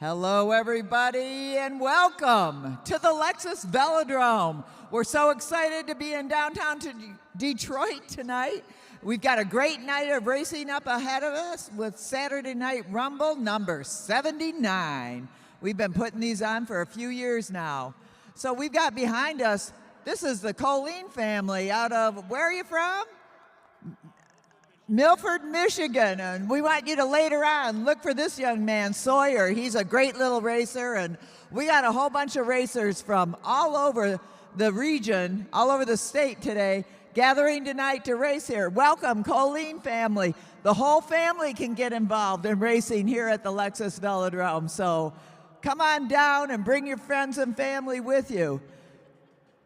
Hello, everybody, and welcome to the Lexus Velodrome. We're so excited to be in downtown Detroit tonight. We've got a great night of racing up ahead of us with Saturday Night Rumble number 79. We've been putting these on for a few years now. So we've got behind us, this is the Colleen family out of, where are you from? Milford, Michigan, and we want you to later on look for this young man, Sawyer. He's a great little racer, and we got a whole bunch of racers from all over the region, all over the state today, gathering tonight to race here. Welcome, Colleen family. The whole family can get involved in racing here at the Lexus Velodrome, so come on down and bring your friends and family with you.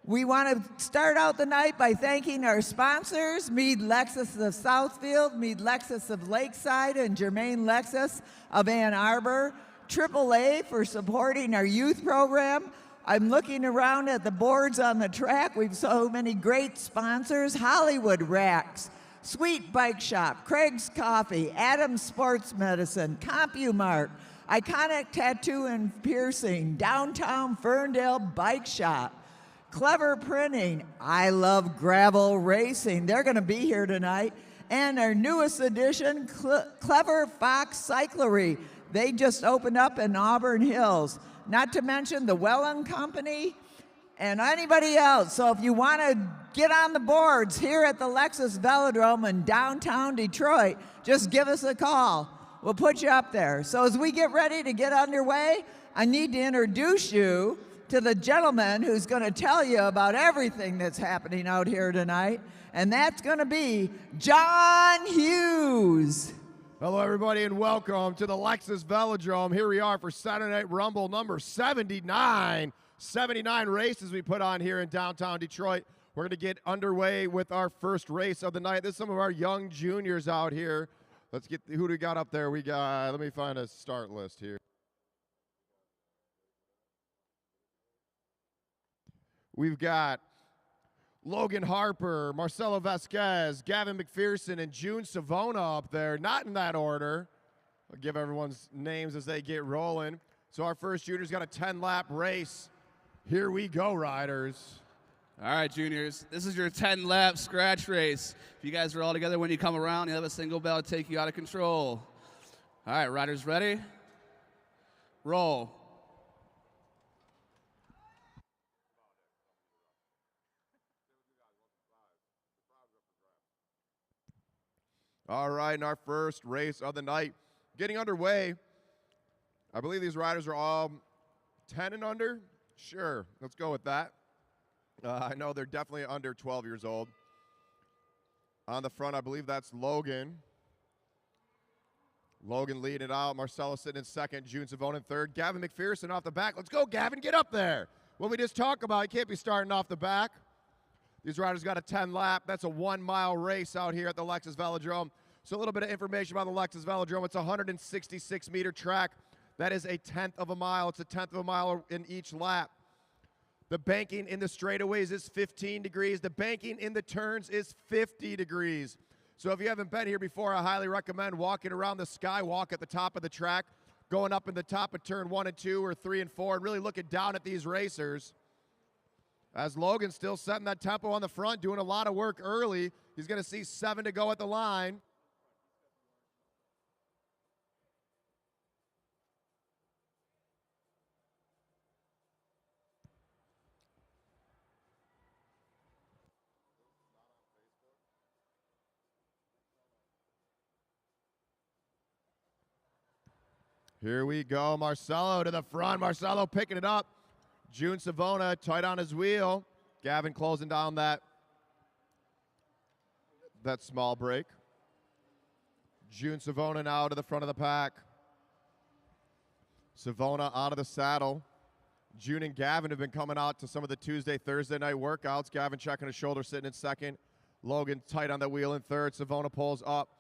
We want to start out the night by thanking our sponsors, Meade Lexus of Southfield, Meade Lexus of Lakeside, and Germain Lexus of Ann Arbor. AAA for supporting our youth program. I'm looking around at the boards on the track. We've so many great sponsors. Hollywood Racks, Sweet Bike Shop, Craig's Coffee, Adams Sports Medicine, CompuMart, Iconic Tattoo and Piercing, Downtown Ferndale Bike Shop, Clever Printing, I Love Gravel Racing. They're going to be here tonight. And our newest addition, Clever Fox Cyclery. They just opened up in Auburn Hills. Not to mention the Welland Company and anybody else. So if you want to get on the boards here at the Lexus Velodrome in downtown Detroit, just give us a call. We'll put you up there. So as we get ready to get underway, I need to introduce you to the gentleman who's going to tell you about everything that's happening out here tonight, and that's going to be John Hughes. Hello, everybody, and welcome to the Lexus Velodrome. Here we are for Saturday Night Rumble number 79. 79 races we put on here in downtown Detroit. We're going to get underway with our first race of the night. This is some of our young juniors out here. Let's get, who do we got up there? We got, let me find a start list here. We've got Logan Harper, Marcelo Vasquez, Gavin McPherson, and June Savona up there. Not in that order. I'll give everyone's names as they get rolling. So our first junior's got a 10-lap race. Here we go, riders. All right, juniors. This is your 10-lap scratch race. If you guys are all together when you come around, you'll have a single bell to take you out of control. All right, riders ready? Roll. All right, in our first race of the night, getting underway. I believe these riders are all 10 and under. Sure, let's go with that. I know they're definitely under 12 years old. On the front, I believe that's Logan. Logan leading it out. Marcelo sitting in second. June Savona in third. Gavin McPherson off the back. Let's go, Gavin. Get up there. What we just talked about, you can't be starting off the back. These riders got a 10-lap. That's a 1-mile race out here at the Lexus Velodrome. So a little bit of information about the Lexus Velodrome. It's a 166-meter track. That is a tenth of a mile. It's a tenth of a mile in each lap. The banking in the straightaways is 15 degrees. The banking in the turns is 50 degrees. So if you haven't been here before, I highly recommend walking around the skywalk at the top of the track, going up in the top of turn 1 and 2 or 3 and 4, and really looking down at these racers. As Logan's still setting that tempo on the front, doing a lot of work early. He's going to see 7 to go at the line. Here we go, Marcelo to the front. Marcelo picking it up. June Savona tight on his wheel. Gavin closing down that small break. June Savona now to the front of the pack. Savona out of the saddle. June and Gavin have been coming out to some of the Tuesday, Thursday night workouts. Gavin checking his shoulder, sitting in second. Logan tight on the wheel in third. Savona pulls up.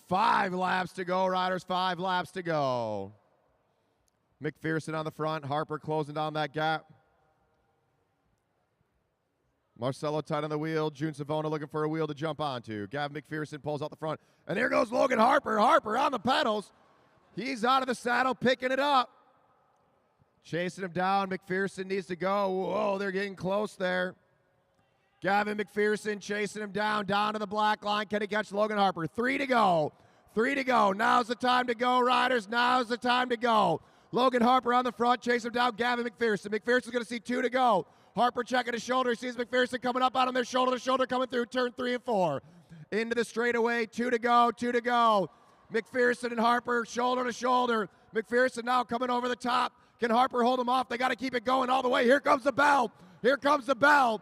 5 laps to go, riders. 5 laps to go. McPherson on the front. Harper closing down that gap. Marcelo tight on the wheel. June Savona looking for a wheel to jump onto. Gavin McPherson pulls out the front. And here goes Logan Harper. Harper on the pedals. He's out of the saddle, picking it up. Chasing him down. McPherson needs to go. Whoa, they're getting close there. Gavin McPherson chasing him down to the black line. Can he catch Logan Harper? 3 to go. 3 to go. Now's the time to go, riders. Now's the time to go. Logan Harper on the front. Chase him down. Gavin McPherson. McPherson's going to see 2 to go. Harper checking his shoulder. He sees McPherson coming up on him. Their shoulder to shoulder coming through. Turn 3 and 4. Into the straightaway. 2 to go. 2 to go. McPherson and Harper shoulder to shoulder. McPherson now coming over the top. Can Harper hold him off? They got to keep it going all the way. Here comes the bell. Here comes the bell.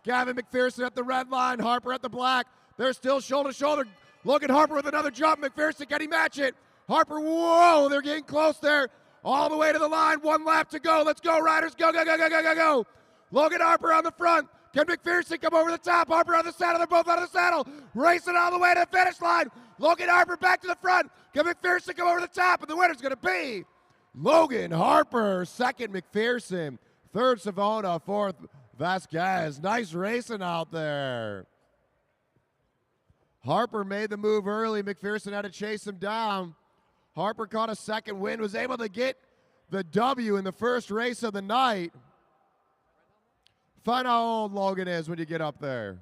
Gavin McPherson at the red line. Harper at the black. They're still shoulder to shoulder. Logan Harper with another jump. McPherson, can he match it? Harper, whoa, they're getting close there. All the way to the line. 1 lap to go. Let's go, riders. Go, go, go, go, go, go, go. Logan Harper on the front. Can McPherson come over the top? Harper on the saddle. They're both on the saddle. Racing all the way to the finish line. Logan Harper back to the front. Can McPherson come over the top? And the winner's going to be Logan Harper. Second, McPherson. Third, Savona. Fourth, Vasquez. Nice racing out there. Harper made the move early. McPherson had to chase him down. Harper caught a second win, was able to get the W in the first race of the night. Find how old Logan is when you get up there.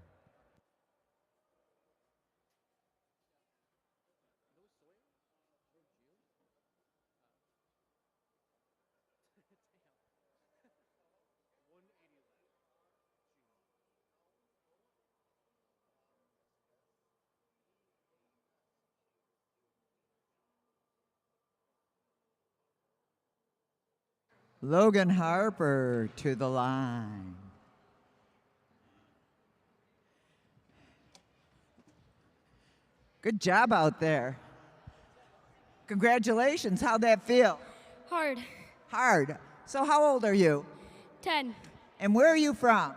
Logan Harper to the line. Good job out there. Congratulations. How'd that feel? Hard. Hard. So how old are you? 10. And where are you from?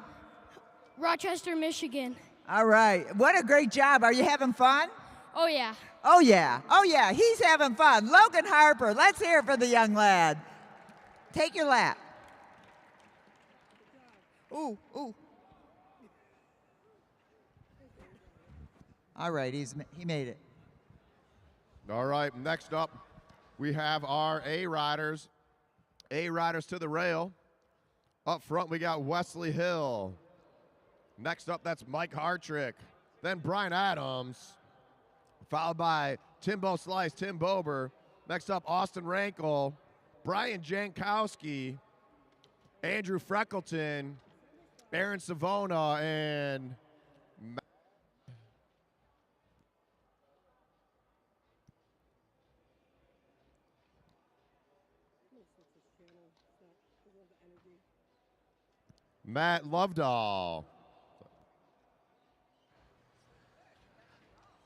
Rochester, Michigan. All right. What a great job. Are you having fun? Oh, yeah. Oh, yeah. Oh, yeah. He's having fun. Logan Harper. Let's hear it for the young lad. Take your lap. Ooh, ooh. All right, he made it. All right, next up, we have our A riders. A riders to the rail. Up front, we got Wesley Hill. Next up, that's Mike Hartrick. Then Brian Adams, followed by Timbo Slice, Tim Bober. Next up, Austin Rankle, Brian Jankowski, Andrew Freckleton, Aaron Savona, and Matt Lovedahl. All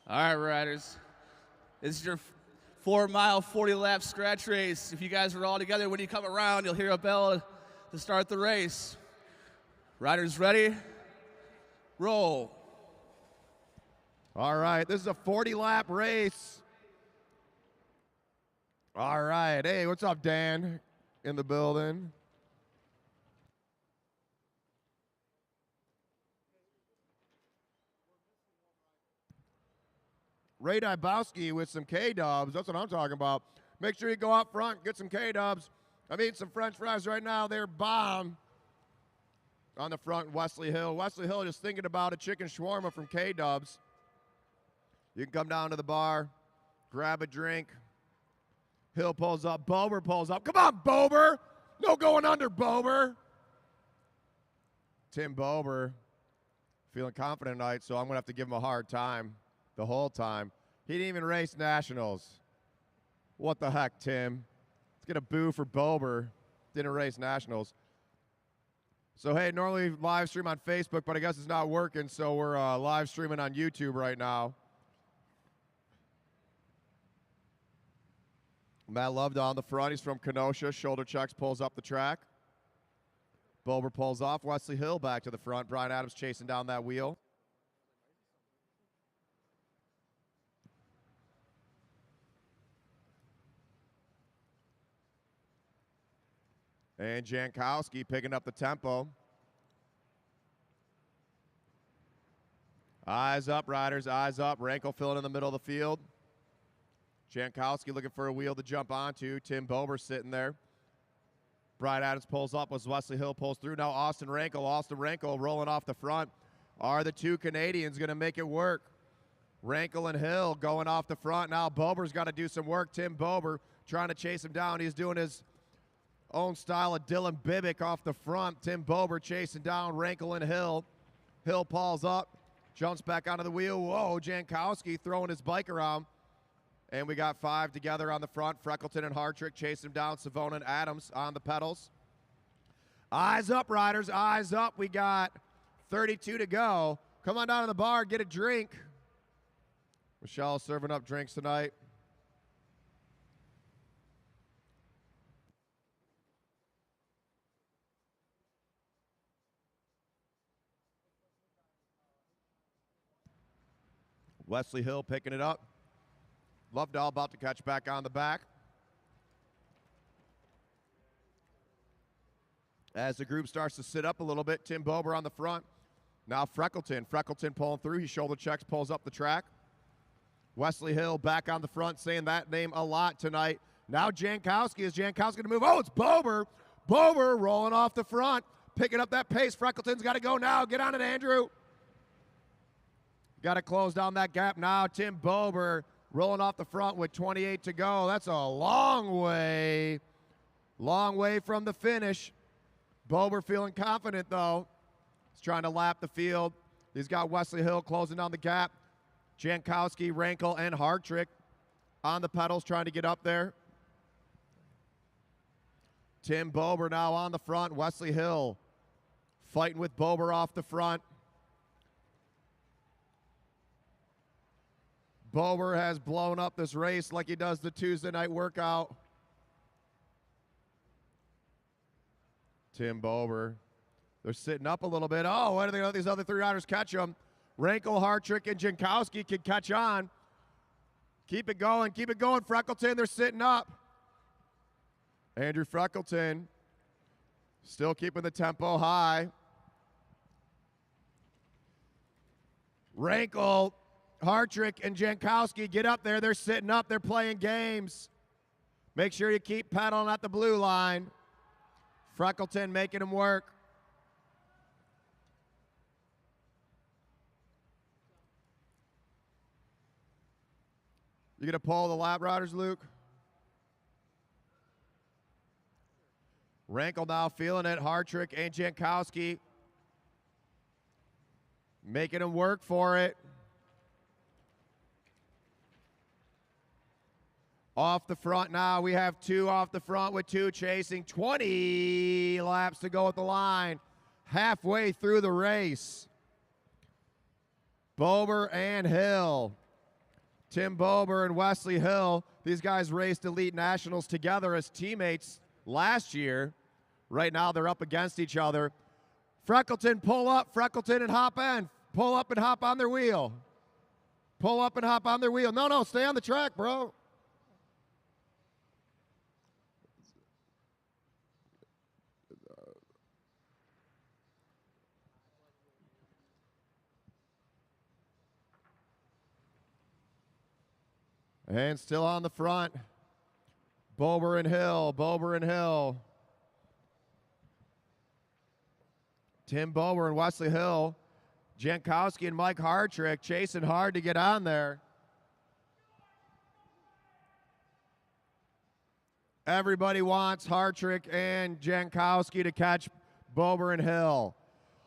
right, riders. This is your 4-mile, 40-lap scratch race. If you guys are all together, when you come around, you'll hear a bell to start the race. Riders ready? Roll. All right, this is a 40-lap race. All right, hey, what's up, Dan, in the building? Ray Dybowski with some K-dubs. That's what I'm talking about. Make sure you go out front, get some K-dubs. I'm eating some French fries right now. They're bomb. On the front, Wesley Hill. Wesley Hill just thinking about a chicken shawarma from K-dubs. You can come down to the bar, grab a drink. Hill pulls up. Bober pulls up. Come on, Bober. No going under, Bober. Tim Bober feeling confident tonight, so I'm going to have to give him a hard time the whole time. He didn't even race nationals. What the heck, Tim? Let's get a boo for Bober. Didn't race nationals. So, hey, normally live stream on Facebook, but I guess it's not working, so we're live streaming on YouTube right now. Matt Lovedahl on the front. He's from Kenosha. Shoulder checks, pulls up the track. Bober pulls off. Wesley Hill back to the front. Brian Adams chasing down that wheel. And Jankowski picking up the tempo. Eyes up, riders, eyes up. Rankle filling in the middle of the field. Jankowski looking for a wheel to jump onto. Tim Bober sitting there. Brian Adams pulls up as Wesley Hill pulls through. Now Austin Rankel. Austin Rankel rolling off the front. Are the two Canadians going to make it work? Rankel and Hill going off the front. Now Bober's got to do some work. Tim Bober trying to chase him down. He's doing his own style of Dylan Bibick off the front. Tim Bober chasing down Rankel and Hill. Hill pulls up, jumps back onto the wheel. Whoa, Jankowski throwing his bike around. And we got 5 together on the front. Freckleton and Hartrick chasing him down. Savona and Adams on the pedals. Eyes up, riders. Eyes up. We got 32 to go. Come on down to the bar. Get a drink. Michelle's serving up drinks tonight. Wesley Hill picking it up. Lovedahl about to catch back on the back. As the group starts to sit up a little bit, Tim Bober on the front. Now Freckleton. Freckleton pulling through. He shoulder checks, pulls up the track. Wesley Hill back on the front, saying that name a lot tonight. Now Jankowski. Is Jankowski going to move? Oh, it's Bober. Bober rolling off the front, picking up that pace. Freckleton's got to go now. Get on it, Andrew. Got to close down that gap now. Tim Bober rolling off the front with 28 to go. That's a long way from the finish. Bober feeling confident, though. He's trying to lap the field. He's got Wesley Hill closing down the gap. Jankowski, Rankel, and Hartrick on the pedals trying to get up there. Tim Bober now on the front. Wesley Hill fighting with Bober off the front. Bober has blown up this race like he does the Tuesday night workout. Tim Bober. They're sitting up a little bit. Oh, why do they let these other 3 riders catch them? Rankel, Hartrick, and Jankowski can catch on. Keep it going, Freckleton. They're sitting up. Andrew Freckleton still keeping the tempo high. Rankel, Hartrick, and Jankowski get up there. They're sitting up. They're playing games. Make sure you keep pedaling at the blue line. Freckleton making him work. You going to pull the lap riders, Luke? Rankel now feeling it. Hartrick and Jankowski making him work for it. Off the front now. We have 2 off the front with 2 chasing. 20 laps to go at the line. Halfway through the race. Bober and Hill. Tim Bober and Wesley Hill. These guys raced Elite Nationals together as teammates last year. Right now they're up against each other. Freckleton, pull up. Freckleton and hop in. Pull up and hop on their wheel. Pull up and hop on their wheel. No, stay on the track, bro. And still on the front, Bober and Hill, Bober and Hill. Tim Bober and Wesley Hill. Jankowski and Mike Hartrick chasing hard to get on there. Everybody wants Hartrick and Jankowski to catch Bober and Hill.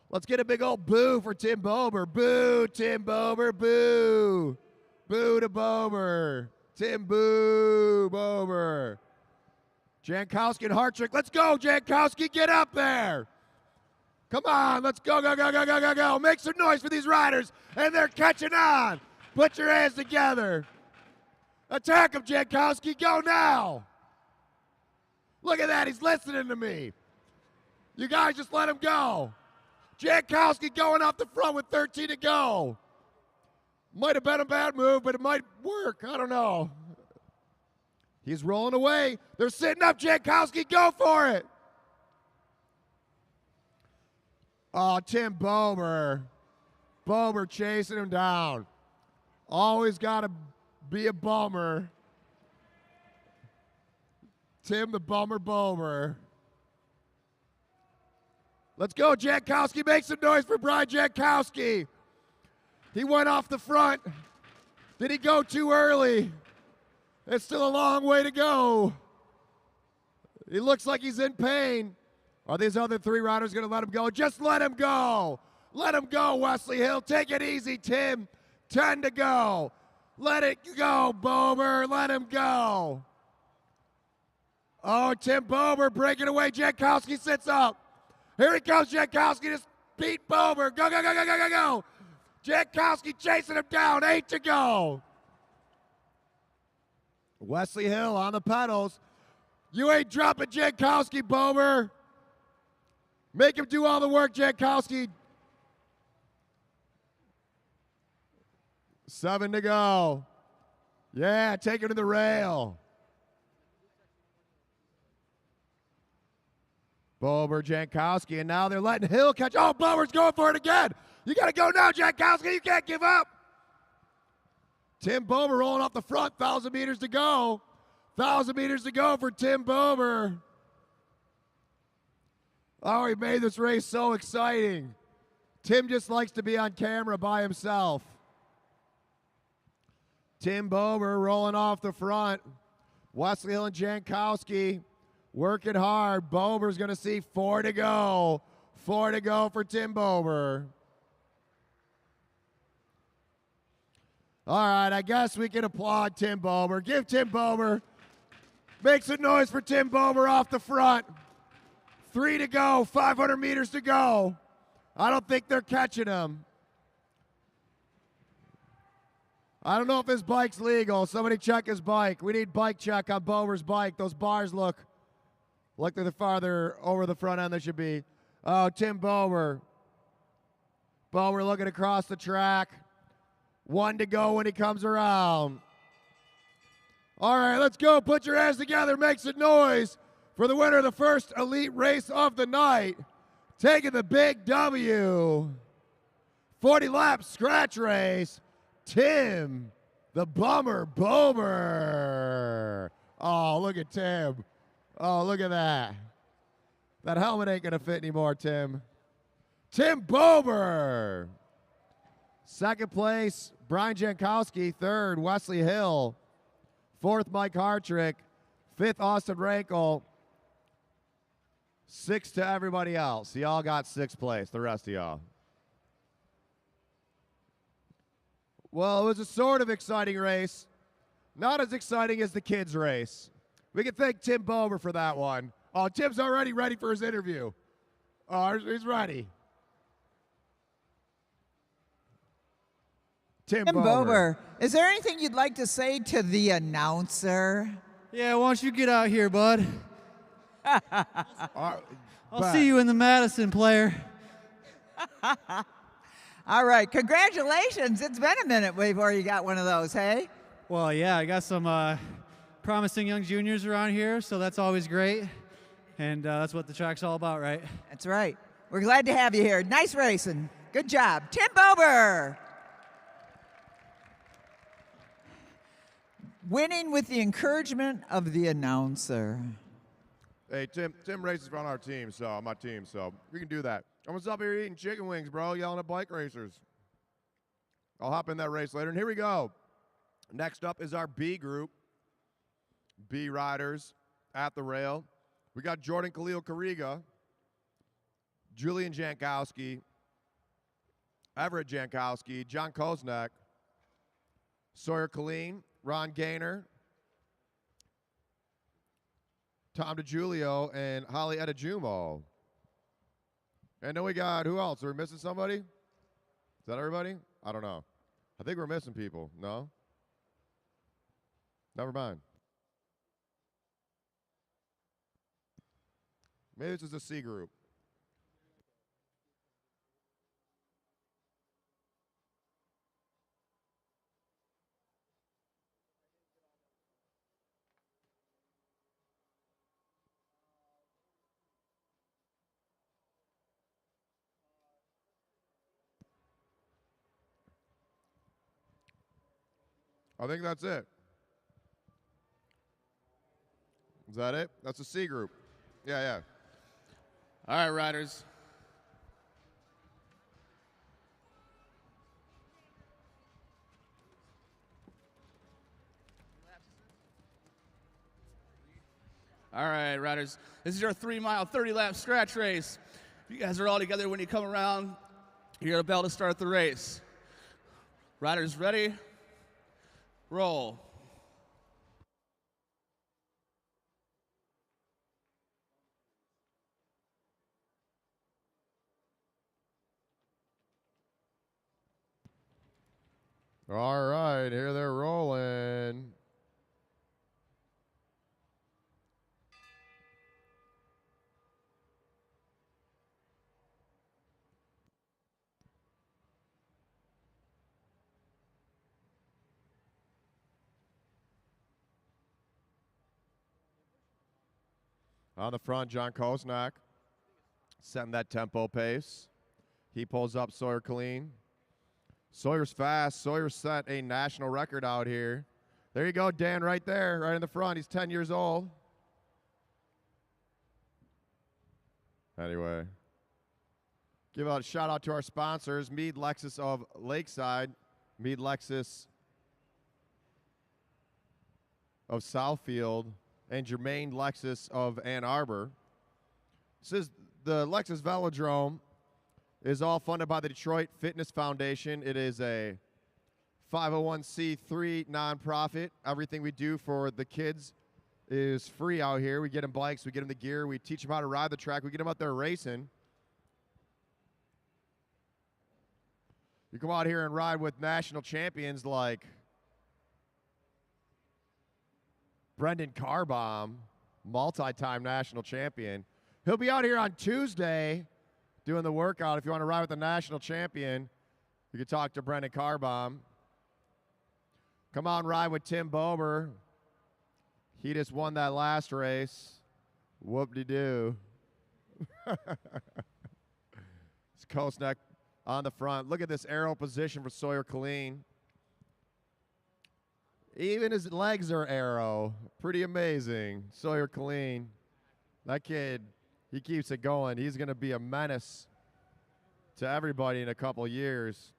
Let's get a big old boo for Tim Bober. Boo, Tim Bober, boo. Boo to Bober. Tim Boo Bober. Jankowski and Hartrick. Let's go, Jankowski. Get up there. Come on. Let's go, go, go, go, go, go, go. Make some noise for these riders. And they're catching on. Put your hands together. Attack him, Jankowski. Go now. Look at that. He's listening to me. You guys just let him go. Jankowski going off the front with 13 to go. Might have been a bad move, but it might work. I don't know. He's rolling away. They're sitting up. Jankowski, go for it. Oh, Tim Bober. Bober chasing him down. Always got to be a bummer. Tim the Bummer Bober. Let's go, Jankowski. Make some noise for Brian Jankowski. He went off the front. Did he go too early? It's still a long way to go. He looks like he's in pain. Are these other three riders going to let him go? Just let him go. Let him go, Wesley Hill. Take it easy, Tim. 10 to go. Let it go, Bober. Let him go. Oh, Tim Bober breaking away. Jankowski sits up. Here he comes, Jankowski. Just beat Bober. Go, go, go, go, go, go, go. Jankowski chasing him down. 8 to go. Wesley Hill on the pedals. You ain't dropping Jankowski, Bober. Make him do all the work, Jankowski. 7 to go. Yeah, take him to the rail. Bober, Jankowski, and now they're letting Hill catch. Oh, Bober's going for it again. You got to go now, Jankowski. You can't give up. Tim Bober rolling off the front. 1,000 meters to go. 1,000 meters to go for Tim Bober. Oh, he made this race so exciting. Tim just likes to be on camera by himself. Tim Bober rolling off the front. Wesley Hill and Jankowski working hard. Bober's going to see 4 to go. 4 to go for Tim Bober. All right, I guess we can applaud Tim Bober. Give Tim Bober. Make some noise for Tim Bober off the front. 3 to go, 500 meters to go. I don't think they're catching him. I don't know if his bike's legal. Somebody check his bike. We need bike check on Bober's bike. Those bars look like they're farther over the front end they should be. Oh, Tim Bober. Bober looking across the track. 1 to go when he comes around. All right, let's go. Put your hands together. Make some noise for the winner of the first elite race of the night. Taking the big W. 40 lap scratch race. Tim, the Bummer Bober. Oh, look at Tim. Oh, look at that. That helmet ain't going to fit anymore, Tim. Tim Bober. Second place, Brian Jankowski. Third, Wesley Hill. Fourth, Mike Hartrick. Fifth, Austin Rankel. 6 to everybody else. Y'all got 6th place, the rest of y'all. Well, it was a sort of exciting race. Not as exciting as the kids' race. We can thank Tim Bober for that one. Oh, Tim's already ready for his interview. Oh, he's ready. Tim Bober, is there anything you'd like to say to the announcer? Yeah, why don't you get out here, bud? I'll I'll see you in the Madison, player. All right, congratulations. It's been a minute before you got one of those, hey? Well, yeah, I got some promising young juniors around here, so that's always great. And that's what the track's all about, right? That's right. We're glad to have you here. Nice racing. Good job. Tim Bober. Winning with the encouragement of the announcer. Hey, Tim races on our team, so my team, so we can do that. I'm up here eating chicken wings, bro, yelling at bike racers. I'll hop in that race later. And here we go. Next up is our B group. B riders at the rail. We got Jordan Khalil Kariga, Julian Jankowski, Everett Jankowski, John Koznek, Sawyer Killeen, Ron Gaynor, Tom DiGiulio, and Holly Edejumo. And then we got, who else? Are we missing somebody? Is that everybody? I don't know. I think we're missing people. No? Never mind. Maybe this is a C group. I think that's it. Is that it? That's a C group. Yeah. All right, riders. All right, riders. This is your 3-mile, 30-lap scratch race. If you guys are all together when you come around, you hear a bell to start the race. Riders ready? Roll. All right, here they're rolling. On the front, John Kosnak setting that tempo pace. He pulls up Sawyer Killeen. Sawyer's fast. Sawyer set a national record out here. There you go, Dan, right there, right in the front. He's 10 years old. Anyway, give a shout out to our sponsors, Mead Lexus of Lakeside, Mead Lexus of Southfield, and Germain Lexus of Ann Arbor. This is the Lexus Velodrome is all funded by the Detroit Fitness Foundation. It is a 501c3 nonprofit. Everything we do for the kids is free out here. We get them bikes, we get them the gear, we teach them how to ride the track, we get them out there racing. You come out here and ride with national champions like Brendan Carbaum, multi-time national champion. He'll be out here on Tuesday doing the workout. If you want to ride with the national champion, you can talk to Brendan Carbaum. Come out and ride with Tim Bober. He just won that last race. Whoop-de-doo. It's Kosnak on the front. Look at this aero position for Sawyer Killeen. Even his legs are aero. Pretty amazing. Sawyer Killeen. That kid, he keeps it going. He's going to be a menace to everybody in a couple years.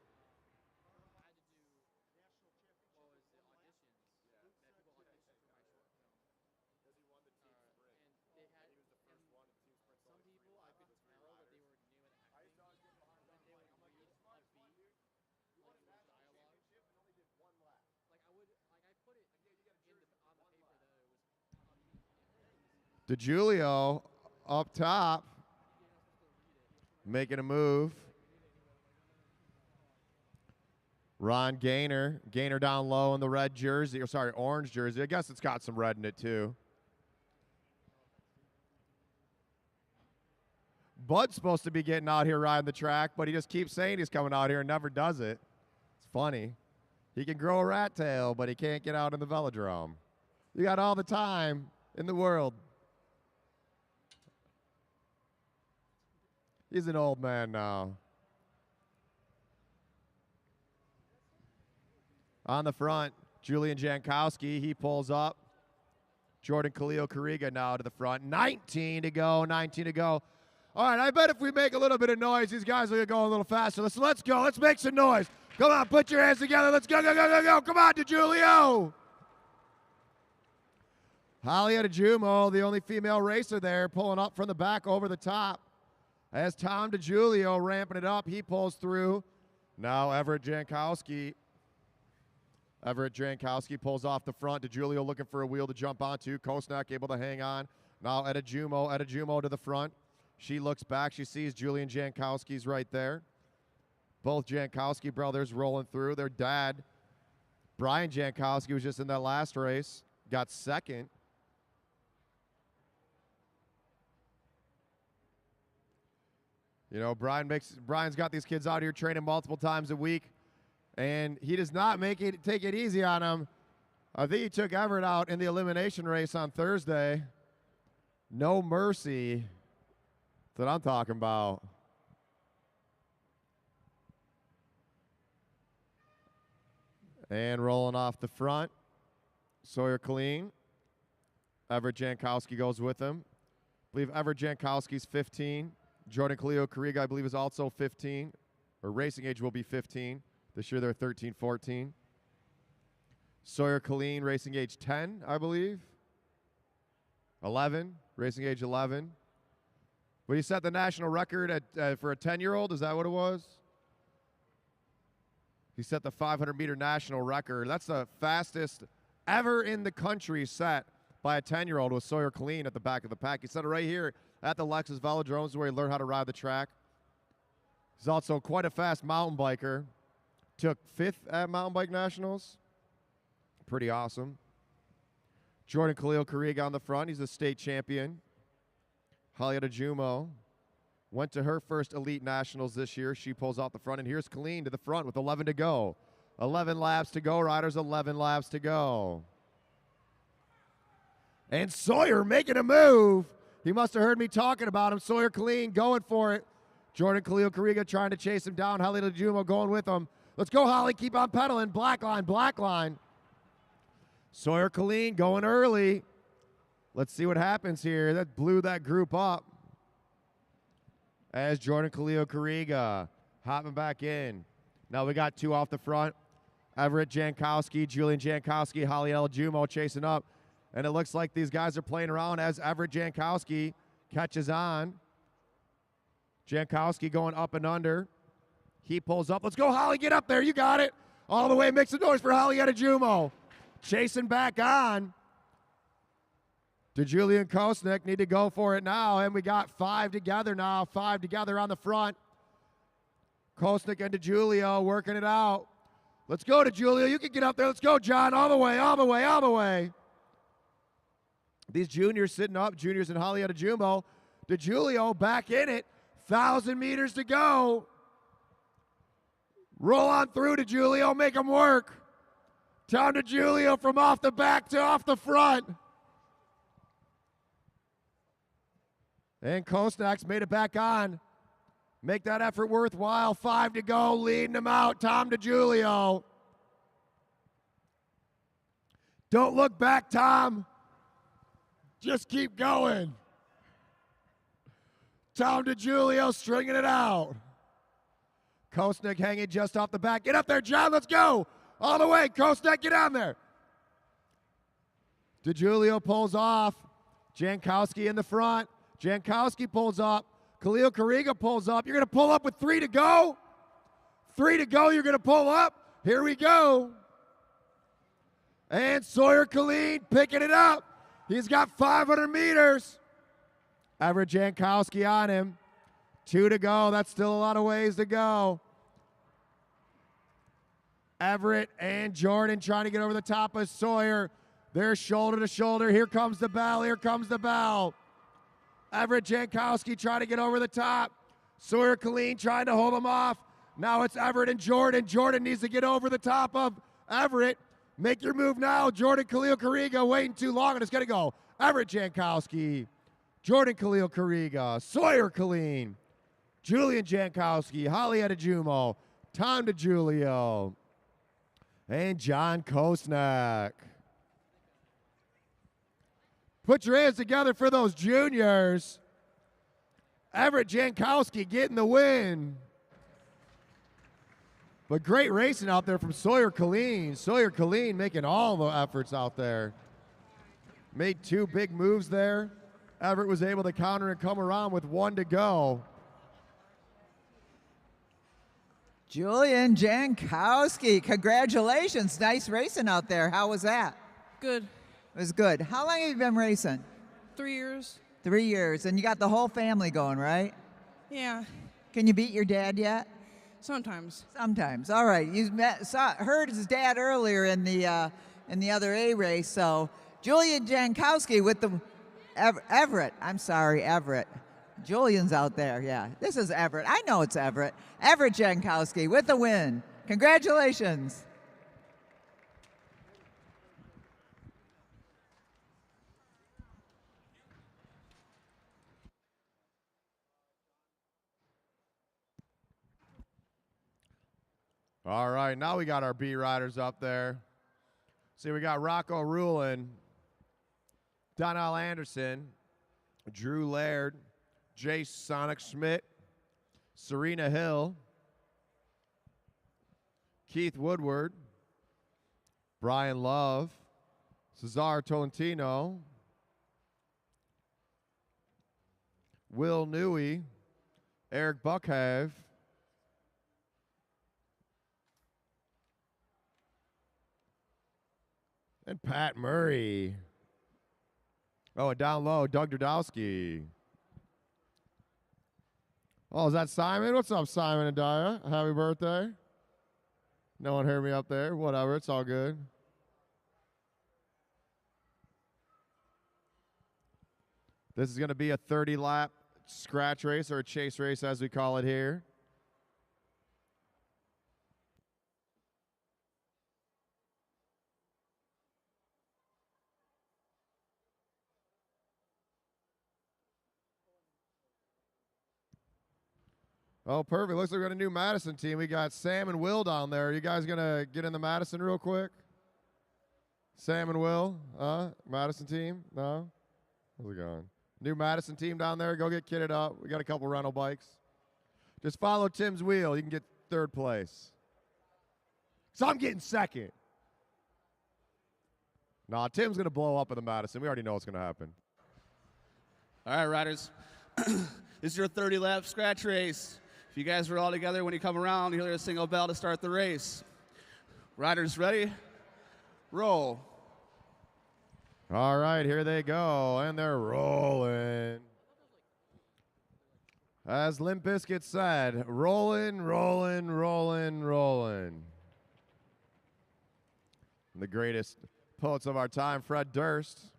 DeJulio up top, making a move. Ron Gaynor down low in the red jersey, or sorry, orange jersey. I guess it's got some red in it too. Bud's supposed to be getting out here riding the track, but he just keeps saying he's coming out here and never does it. It's funny. He can grow a rat tail, but he can't get out in the velodrome. You got all the time in the world. He's an old man now. On the front, Julian Jankowski, he pulls up. Jordan Khalil Kariga now to the front. 19 to go, 19 to go. All right, I bet if we make a little bit of noise, these guys are going to go a little faster. Let's go. Let's make some noise. Come on, put your hands together. Let's go, go, go, go, go. Come on, DeJulio. Holly Adejumo, the only female racer there, pulling up from the back over the top. As Tom DeJulio ramping it up, he pulls through. Now Everett Jankowski. Everett Jankowski pulls off the front. DeJulio looking for a wheel to jump onto. Kosnak able to hang on. Now Adejumo to the front. She looks back. She sees Julian Jankowski's right there. Both Jankowski brothers rolling through. Their dad, Brian Jankowski, was just in that last race. Got second. You know, Brian's got these kids out here training multiple times a week, and he does not take it easy on them. I think he took Everett out in the elimination race on Thursday. No mercy. That's what I'm talking about. And rolling off the front, Sawyer Killeen. Everett Jankowski goes with him. I believe Everett Jankowski's 15. Jordan Khalil Kariga, I believe, is also 15. Or racing age will be 15. This year they're 13, 14. Sawyer Killeen, racing age 10, I believe. 11, racing age 11. But he set the national record at for a 10-year-old. Is that what it was? He set the 500-meter national record. That's the fastest ever in the country set by a 10-year-old with Sawyer Killeen at the back of the pack. He set it right here at the Lexus Velodromes where he learned how to ride the track. He's also quite a fast mountain biker. Took 5th at Mountain Bike Nationals. Pretty awesome. Jordan Khalil Kariga on the front. He's a state champion. Halieta Jumo went to her first Elite Nationals this year. She pulls out the front, and here's Killeen to the front with 11 to go. 11 laps to go, riders, 11 laps to go. And Sawyer making a move. He must have heard me talking about him. Sawyer Killeen going for it. Jordan Khalil Kariga trying to chase him down. Halieta Jumo going with him. Let's go, Holly. Keep on pedaling. Black line, black line. Sawyer Killeen going early. Let's see what happens here. That blew that group up. As Jordan Khalil Kariga hopping back in. Now we got 2 off the front. Everett Jankowski, Julian Jankowski, Halieta Jumo chasing up. And it looks like these guys are playing around as Everett Jankowski catches on. Jankowski going up and under. He pulls up. Let's go, Holly. Get up there. You got it. All the way. Make some noise for Halieta Jumo. Chasing back on. DeJulian Kosnick need to go for it now, and we got 5 together now, 5 together on the front. Kosnick and DeJulio working it out. Let's go, DeJulio. You can get up there. Let's go, John. All the way, all the way, all the way. These juniors sitting up, juniors and Halieta Jumo. DeJulio back in it. 1,000 meters to go. Roll on through, DeJulio. Make them work. Tom DeJulio from off the back to off the front. And Kosnick's made it back on. Make that effort worthwhile. 5 to go, leading them out. Tom DeJulio. Don't look back, Tom. Just keep going. Tom DeJulio stringing it out. Kosnick hanging just off the back. Get up there, John. Let's go. All the way. Kosnick, get on there. DeJulio pulls off. Jankowski in the front. Jankowski pulls up. Khalil Kariga pulls up. You're going to pull up with 3 to go? 3 to go, you're going to pull up. Here we go. And Sawyer Killeen picking it up. He's got 500 meters. Everett Jankowski on him. 2 to go. That's still a lot of ways to go. Everett and Jordan trying to get over the top of Sawyer. They're shoulder to shoulder. Here comes the bell. Here comes the bell. Everett Jankowski trying to get over the top. Sawyer Killeen trying to hold him off. Now it's Everett and Jordan. Jordan needs to get over the top of Everett. Make your move now. Jordan Khalil Kariga waiting too long, and it's going to go. Everett Jankowski. Jordan Khalil Kariga. Sawyer Killeen. Julian Jankowski. Halieta Jumo. Tom DeJulio. And John Kosnick. Put your hands together for those juniors. Everett Jankowski getting the win. But great racing out there from Sawyer Killeen. Sawyer Killeen making all the efforts out there. Made 2 big moves there. Everett was able to counter and come around with 1 to go. Julian Jankowski, congratulations. Nice racing out there. How was that? Good. It was good. How long have you been racing? 3 years. 3 years. And you got the whole family going, right? Yeah. Can you beat your dad yet? Sometimes. Sometimes. All right. You heard his dad earlier in the other A race. So Julian Jankowski with the Everett. I'm sorry, Everett. Julian's out there. Yeah. This is Everett. I know it's Everett. Everett Jankowski with the win. Congratulations. All right, now we got our B riders up there. See, we got Rocco Rulin, Donnell Anderson, Drew Laird, Jace Sonic Schmidt, Serena Hill, Keith Woodward, Brian Love, Cesar Tolentino, Will Newey, Eric Buckhave, and Pat Murray. Oh, and down low, Doug Dudowski. Oh, is that Simon? What's up, Simon and Daya? Happy birthday. No one heard me up there. Whatever, it's all good. This is going to be a 30-lap scratch race, or a chase race as we call it here. Oh, perfect. Looks like we got a new Madison team. We got Sam and Will down there. You guys going to get in the Madison real quick? Sam and Will? Madison team? No? How's it going? New Madison team down there. Go get kitted up. We got a couple rental bikes. Just follow Tim's wheel. You can get third place. So I'm getting second. Nah, Tim's going to blow up in the Madison. We already know what's going to happen. All right, riders. This is your 30-lap scratch race. If you guys are all together, when you come around, you'll hear a single bell to start the race. Riders ready? Roll. All right, here they go, and they're rolling. As Limp Bizkit said, rolling, rolling, rolling, rolling. And the greatest poets of our time, Fred Durst.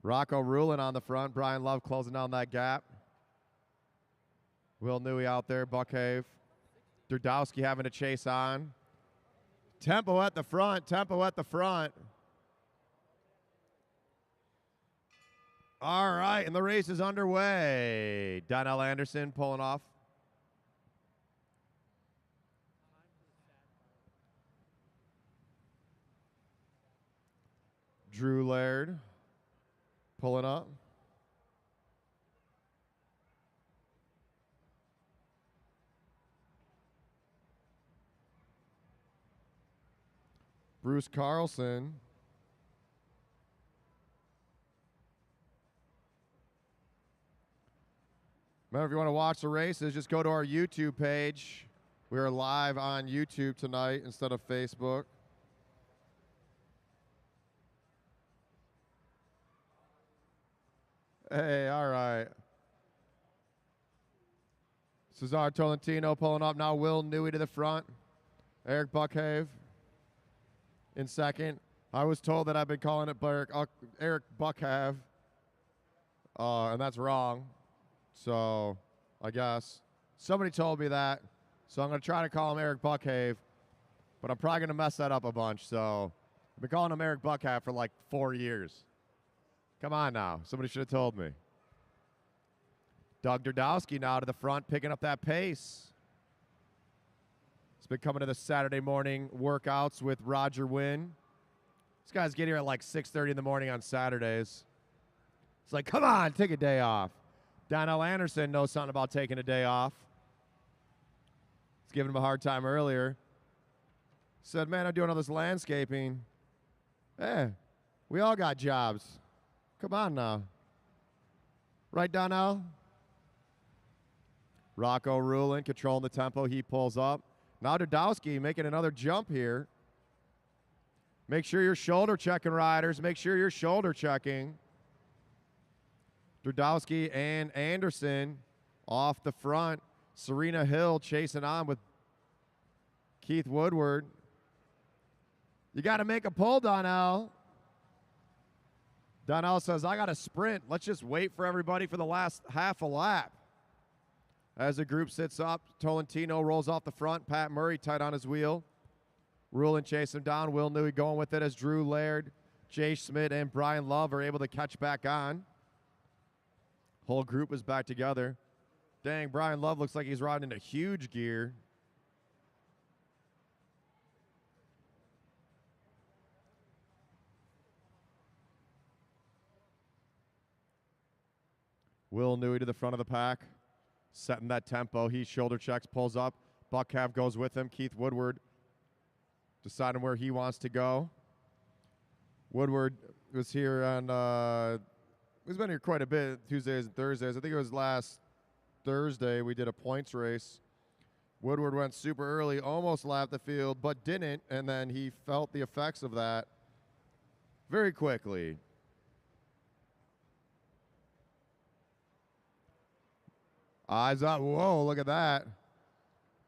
Rocco Rulin on the front, Brian Love closing down that gap. Will Newey out there, Buckhave. Dudowski having to chase on. Tempo at the front, tempo at the front. All right, and the race is underway. Donnell Anderson pulling off. Drew Laird pulling up. Bruce Carlson. Remember, if you want to watch the races, just go to our YouTube page. We are live on YouTube tonight instead of Facebook. Hey, all right. Cesar Tolentino pulling up now. Will Newey to the front. Eric Buckhave in second. I was told that I've been calling it Eric Buckhave, and that's wrong. So I guess somebody told me that. So I'm going to try to call him Eric Buckhave, but I'm probably going to mess that up a bunch. So I've been calling him Eric Buckhave for like 4 years. Come on now. Somebody should have told me. Doug Dudowski now to the front, picking up that pace. He's been coming to the Saturday morning workouts with Roger Wynn. These guys get here at like 6:30 in the morning on Saturdays. It's like, come on, take a day off. Donnell Anderson knows something about taking a day off. He's giving him a hard time earlier. Said, man, I'm doing all this landscaping. Hey, we all got jobs. Come on now. Right, Donnell? Rocco Rulin controlling the tempo. He pulls up. Now Dudowski making another jump here. Make sure you're shoulder checking, riders. Make sure you're shoulder checking. Dudowski and Anderson off the front. Serena Hill chasing on with Keith Woodward. You got to make a pull, Donnell. Donnell says, I got to sprint. Let's just wait for everybody for the last half a lap. As the group sits up, Tolentino rolls off the front. Pat Murray tight on his wheel. Rulin chasing him down. Will Newey going with it as Drew Laird, Jay Schmidt, and Brian Love are able to catch back on. Whole group is back together. Dang, Brian Love looks like he's riding into huge gear. Will Newey to the front of the pack, setting that tempo. He shoulder checks, pulls up. Buckhave goes with him. Keith Woodward deciding where he wants to go. Woodward was here on He's been here quite a bit, Tuesdays and Thursdays. I think it was last Thursday we did a points race. Woodward went super early, almost lapped the field, but didn't, and then he felt the effects of that very quickly. Eyes up. Whoa, look at that.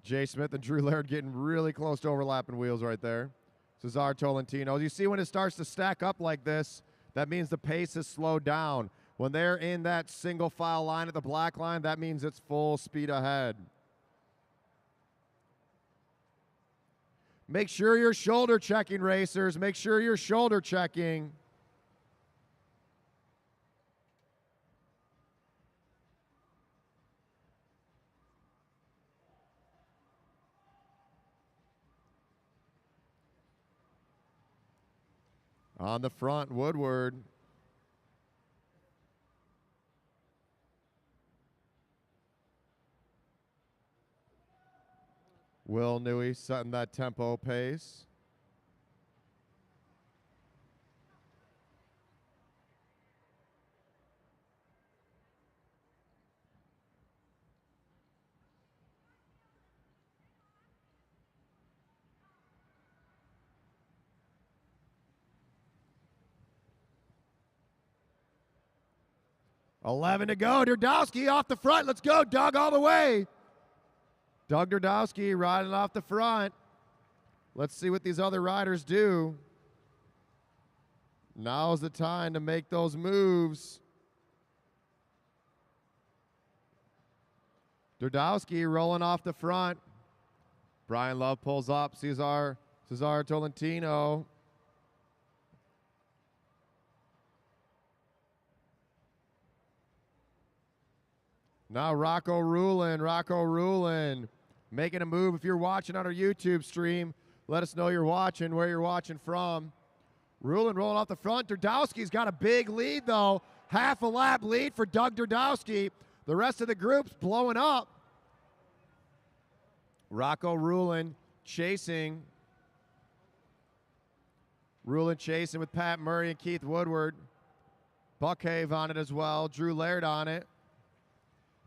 Jay Smith and Drew Laird getting really close to overlapping wheels right there. Cesar Tolentino. You see when it starts to stack up like this, that means the pace has slowed down. When they're in that single file line at the black line, that means it's full speed ahead. Make sure you're shoulder checking, racers. Make sure you're shoulder checking. On the front, Woodward. Will Newey setting that tempo pace. $11 to go. Derdowski off the front. Let's go, Doug, all the way. Doug Derdowski riding off the front. Let's see what these other riders do. Now's the time to make those moves. Derdowski rolling off the front. Brian Love pulls up. Cesar Tolentino. Now Rocco Rulin making a move. If you're watching on our YouTube stream, let us know you're watching, where you're watching from. Rulin rolling off the front. Derdowski's got a big lead, though. Half a lap lead for Doug Derdowski. The rest of the group's blowing up. Rocco Rulin chasing. Rulin chasing with Pat Murray and Keith Woodward. Buckhave on it as well. Drew Laird on it.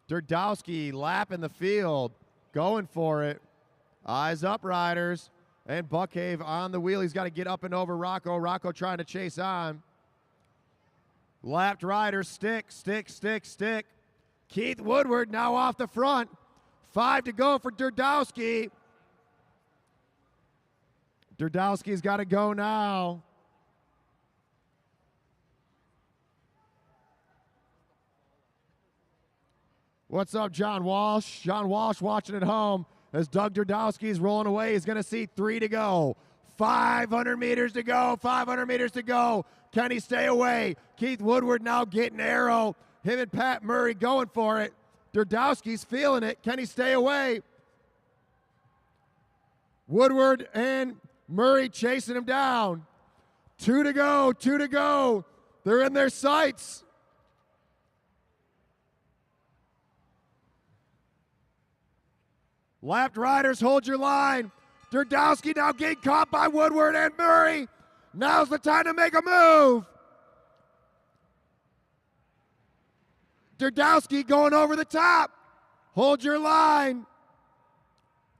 Derdowski lapping the field, going for it. Eyes up, riders. And Buckhave on the wheel. He's got to get up and over Rocco. Rocco trying to chase on. Lapped riders, stick. Keith Woodward now off the front. 5 to go for Derdowski. Derdowski's got to go now. What's up, John Walsh? John Walsh watching at home as Doug Derdowski's rolling away. He's going to see 3 to go. 500 meters to go. 500 meters to go. Can he stay away? Keith Woodward now getting arrow. Him and Pat Murray going for it. Derdowski's feeling it. Can he stay away? Woodward and Murray chasing him down. 2 to go. 2 to go. They're in their sights. Lapped riders, hold your line. Derdowski now getting caught by Woodward and Murray. Now's the time to make a move. Derdowski going over the top. Hold your line.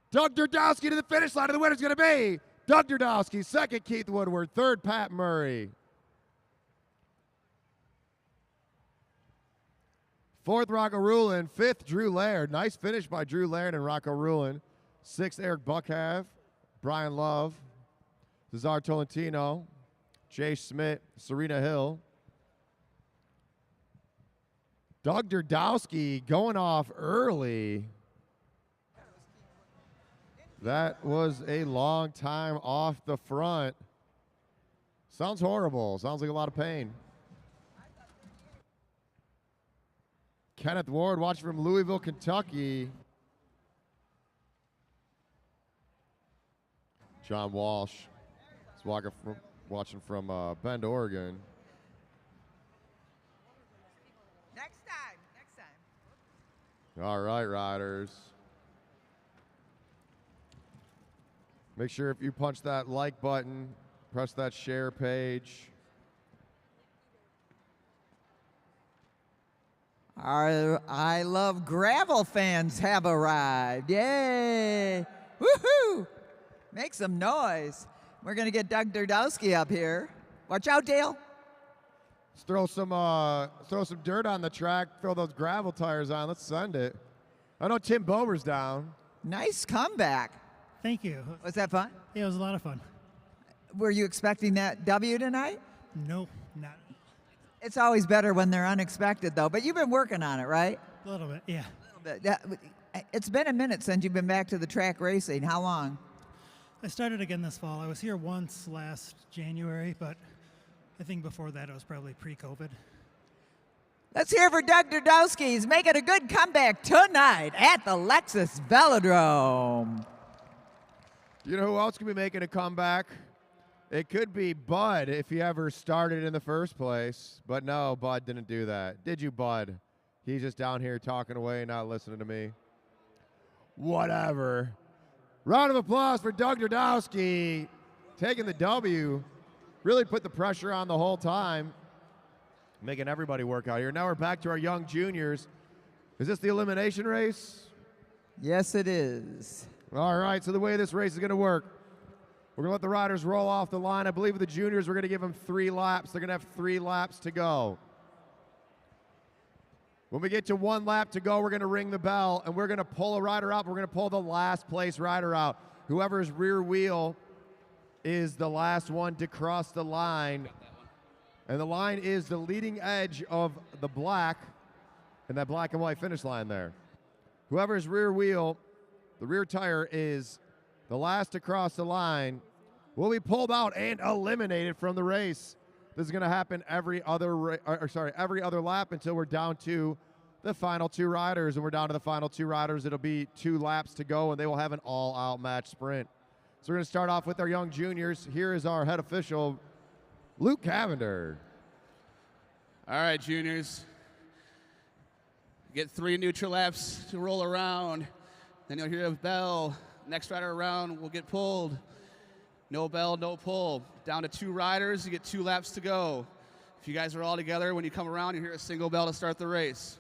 Doug Derdowski to the finish line, and the winner's going to be Doug Derdowski. Second, Keith Woodward. Third, Pat Murray. Fourth, Rocco Rulin. Fifth, Drew Laird. Nice finish by Drew Laird and Rocco Rulin. Sixth, Eric Buckhave. Brian Love. Cesar Tolentino. Jay Smith. Serena Hill. Doug Derdowski going off early. That was a long time off the front. Sounds horrible. Sounds like a lot of pain. Kenneth Ward watching from Louisville, Kentucky. John Walsh is watching from Bend, Oregon. Next time. All right, riders. Make sure if you punch that like button, press that share page. Our I Love Gravel fans have arrived. Yay! Woohoo! Make some noise. We're going to get Doug Derdowski up here. Watch out, Dale. Let's throw some dirt on the track, throw those gravel tires on. Let's send it. I know Tim Bober's down. Nice comeback. Thank you. Was that fun? Yeah, it was a lot of fun. Were you expecting that W tonight? No, not It's always better when they're unexpected, though. But you've been working on it, right? a little bit. Yeah. A little bit. It's been a minute since you've been back to the track racing. How long? I started again this fall. I was here once last January, but I think before that it was probably pre-COVID. Let's hear for Doug Derdowski. He's making a good comeback tonight at the Lexus Velodrome. You know who else could be making a comeback? It could be Bud if he ever started in the first place. But no, Bud didn't do that. Did you, Bud? He's just down here talking away, not listening to me. Whatever. Round of applause for Doug Derdowski taking the W. Really put the pressure on the whole time, making everybody work out here. Now we're back to our young juniors. Is this the elimination race? Yes, it is. All right, so the way this race is going to work, we're going to let the riders roll off the line. I believe with the juniors, we're going to give them 3 laps. They're going to have 3 laps to go. When we get to 1 lap to go, we're going to ring the bell, and we're going to pull a rider out. We're going to pull the last place rider out. Whoever's rear wheel is the last one to cross the line. And the line is the leading edge of the black, and that black and white finish line there. Whoever's rear wheel, the rear tire, is the last to cross the line will be pulled out and eliminated from the race. This is going to happen every other lap until we're down to the final 2 riders. And we're down to the final 2 riders. It'll be 2 laps to go, and they will have an all-out match sprint. So we're going to start off with our young juniors. Here is our head official, Luke Cavender. All right, juniors. Get 3 neutral laps to roll around. Then you'll hear a bell. Next rider around will get pulled. No bell, no pull. Down to 2 riders, you get 2 laps to go. If you guys are all together, when you come around, you hear a single bell to start the race.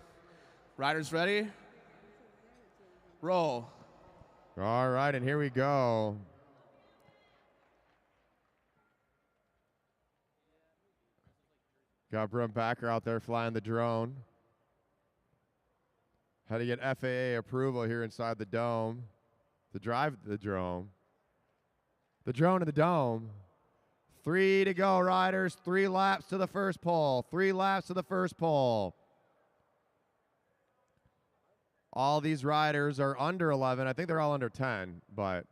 Riders ready? Roll. All right, and here we go. Got Brum Backer out there flying the drone. Had to get FAA approval here inside the dome to drive the drone. The drone in the dome. 3 to go, riders. 3 laps to the first pole. 3 laps to the first pole. All these riders are under 11. I think they're all under 10, but.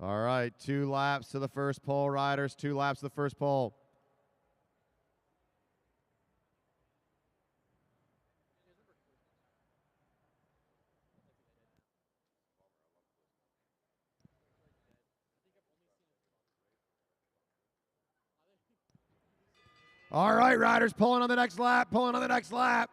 All right, 2 laps to the first pole, riders. 2 laps to the first pole. All right, riders, pulling on the next lap, pulling on the next lap.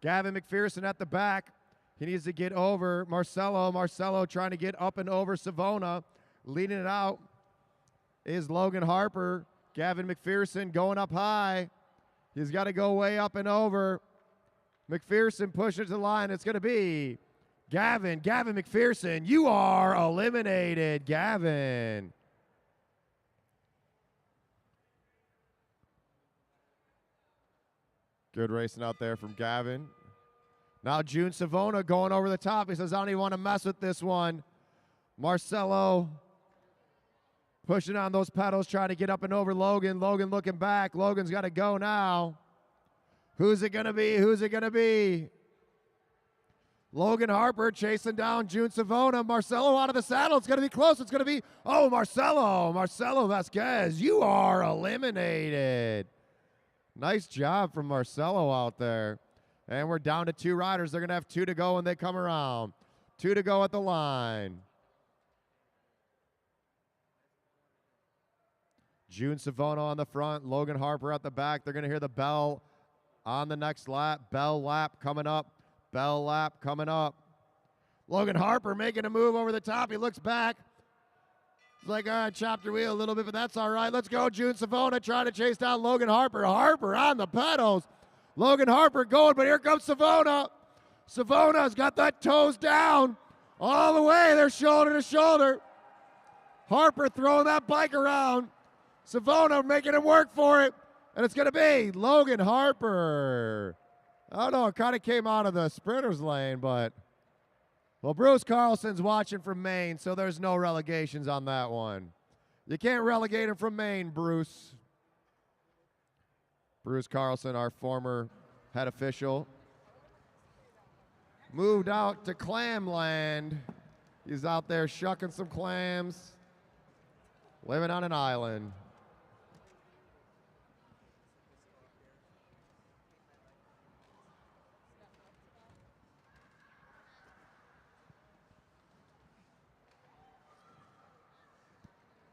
Gavin McPherson at the back. He needs to get over Marcelo. Marcelo trying to get up and over Savona. Leading it out is Logan Harper. Gavin McPherson going up high. He's got to go way up and over. McPherson pushes the line. It's going to be Gavin McPherson. You are eliminated, Gavin. Good racing out there from Gavin. Now June Savona going over the top. He says, I don't even want to mess with this one. Marcelo pushing on those pedals, trying to get up and over Logan. Logan looking back. Logan's got to go now. Who's it going to be? Who's it going to be? Logan Harper chasing down June Savona. Marcelo out of the saddle. It's going to be close. It's going to be, Marcelo Vasquez. You are eliminated. Nice job from Marcelo out there. And we're down to 2 riders. They're going to have 2 to go when they come around. 2 to go at the line. June Savona on the front. Logan Harper at the back. They're going to hear the bell on the next lap. Bell lap coming up. Bell lap coming up. Logan Harper making a move over the top. He looks back. It's like, all right, chopped your wheel a little bit, but that's all right. Let's go. June Savona trying to chase down Logan Harper. Harper on the pedals. Logan Harper going, but here comes Savona. Savona's got that toes down all the way. They're shoulder to shoulder. Harper throwing that bike around. Savona making him work for it. And it's going to be Logan Harper. I don't know, it kind of came out of the sprinter's lane, but, well, Bruce Carlson's watching from Maine, so there's no relegations on that one. You can't relegate him from Maine, Bruce. Bruce Carlson, our former head official, moved out to Clamland. He's out there shucking some clams, living on an island.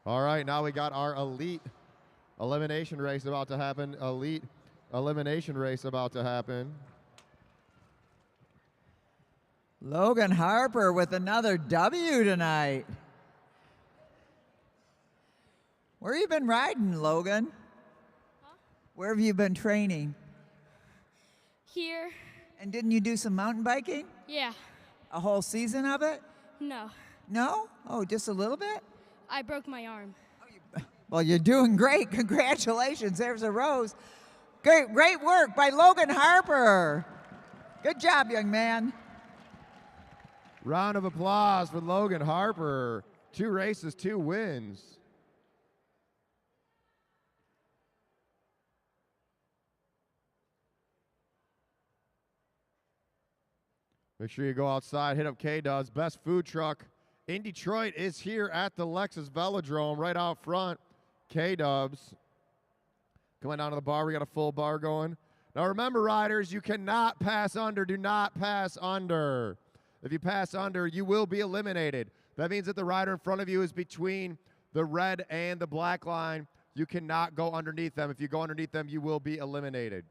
All right, now we got our elite elimination race about to happen. Elite elimination race about to happen. Logan Harper with another W tonight. Where you been riding, Logan? Huh? Where have you been training? Here. And didn't you do some mountain biking? Yeah. A whole season of it? No. No? Oh, just a little bit? I broke my arm. Well, you're doing great. Congratulations. There's a rose. Great work by Logan Harper. Good job, young man. Round of applause for Logan Harper. 2 races, 2 wins. Make sure you go outside, hit up K-Dubs. Best food truck in Detroit is here at the Lexus Velodrome, right out front. K-Dubs. Coming down to the bar, we got a full bar going. Now remember, riders, you cannot pass under. Do not pass under. If you pass under, you will be eliminated. That means that the rider in front of you is between the red and the black line. You cannot go underneath them. If you go underneath them, you will be eliminated.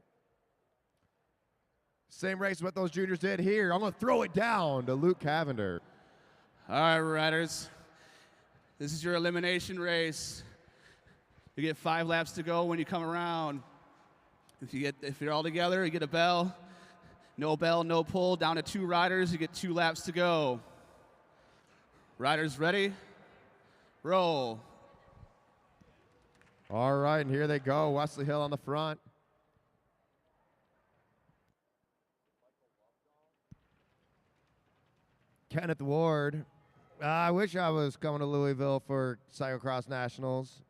Same race what those juniors did here. I'm going to throw it down to Luke Cavender. All right, riders. This is your elimination race. You get 5 laps to go when you come around. If you're all together, you get a bell. No bell, no pull. Down to 2 riders, you get 2 laps to go. Riders ready? Roll. All right, and here they go. Wesley Hill on the front. Kenneth Ward. I wish I was coming to Louisville for Cyclocross Nationals.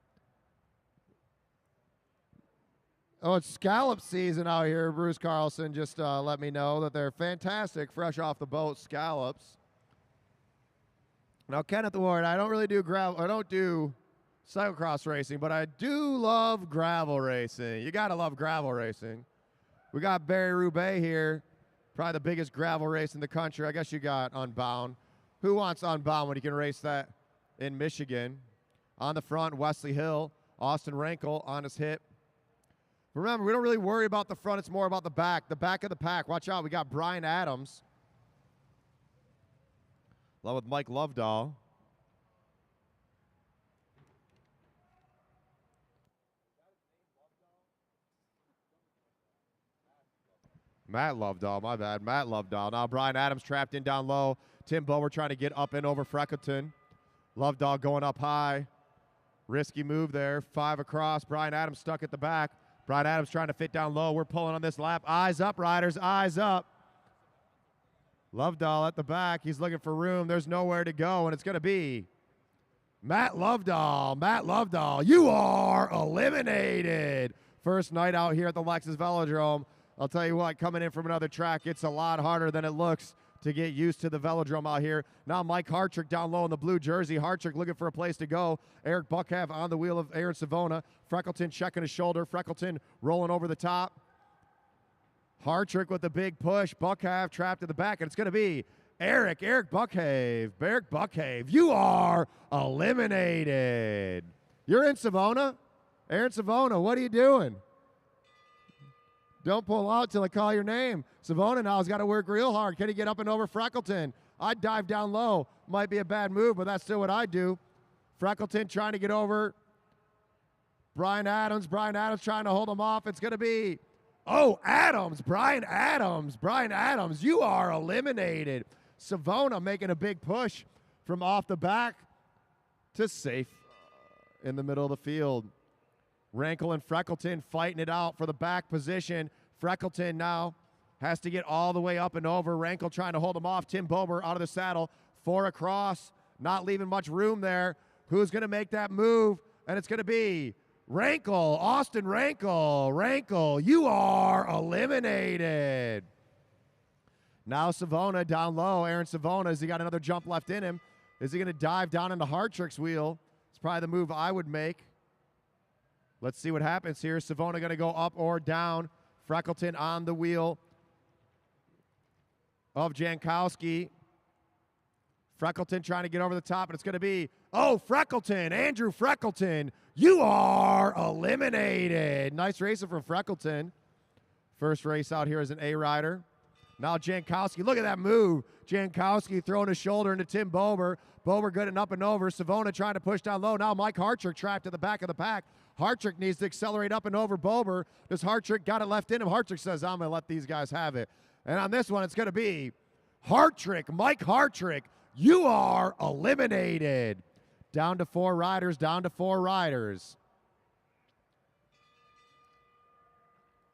Oh, it's scallop season out here. Bruce Carlson just let me know that they're fantastic, fresh off the boat scallops. Now, Kenneth Ward, I don't really do gravel. I don't do cyclocross racing, but I do love gravel racing. You gotta love gravel racing. We got Barry Roubaix here, probably the biggest gravel race in the country. I guess you got Unbound. Who wants Unbound when you can race that in Michigan? On the front, Wesley Hill, Austin Rankle on his hip. Remember, we don't really worry about the front. It's more about the back of the pack. Watch out. We got Brian Adams, along with Mike Lovedahl. Matt Lovedahl, my bad. Matt Lovedahl. Now Brian Adams trapped in down low. Tim Bower trying to get up and over Freckleton. Lovedahl going up high. Risky move there. 5 across. Brian Adams stuck at the back. Brian Adams trying to fit down low. We're pulling on this lap. Eyes up, riders. Eyes up. Lovedahl at the back. He's looking for room. There's nowhere to go, and it's going to be Matt Lovedahl. Matt Lovedahl, you are eliminated. First night out here at the Lexus Velodrome. I'll tell you what, coming in from another track, it's a lot harder than it looks to get used to the velodrome out here. Now Mike Hartrick down low in the blue jersey. Hartrick looking for a place to go. Eric Buckhav on the wheel of Aaron Savona. Freckleton checking his shoulder. Freckleton rolling over the top. Hartrick with the big push. Buckhav trapped in the back, and it's going to be Eric Buckhav. Eric Buckhav, you are eliminated. You're in Savona? Aaron Savona, what are you doing? Don't pull out till I call your name. Savona now has got to work real hard. Can he get up and over Freckleton? I'd dive down low. Might be a bad move, but that's still what I do. Freckleton trying to get over Brian Adams. Brian Adams trying to hold him off. It's going to be, Adams. Brian Adams, you are eliminated. Savona making a big push from off the back to safe in the middle of the field. Rankle and Freckleton fighting it out for the back position. Freckleton now has to get all the way up and over. Rankle trying to hold him off. Tim Bober out of the saddle. 4 across, not leaving much room there. Who's going to make that move? And it's going to be Rankle, Austin Rankle. Rankle, you are eliminated. Now Savona down low. Aaron Savona, has he got another jump left in him? Is he going to dive down into Hartrick's wheel? It's probably the move I would make. Let's see what happens here. Savona going to go up or down. Freckleton on the wheel of Jankowski. Freckleton trying to get over the top, and it's going to be, Freckleton, Andrew Freckleton, you are eliminated. Nice racing from Freckleton. First race out here as an A-rider. Now Jankowski, look at that move. Jankowski throwing his shoulder into Tim Bober. Bober good and up and over. Savona trying to push down low. Now Mike Hartrick trapped at the back of the pack. Hartrick needs to accelerate up and over Bober. Does Hartrick got it left in him? Hartrick says, I'm going to let these guys have it. And on this one, it's going to be Hartrick, Mike Hartrick, you are eliminated. Down to 4 riders, down to 4 riders.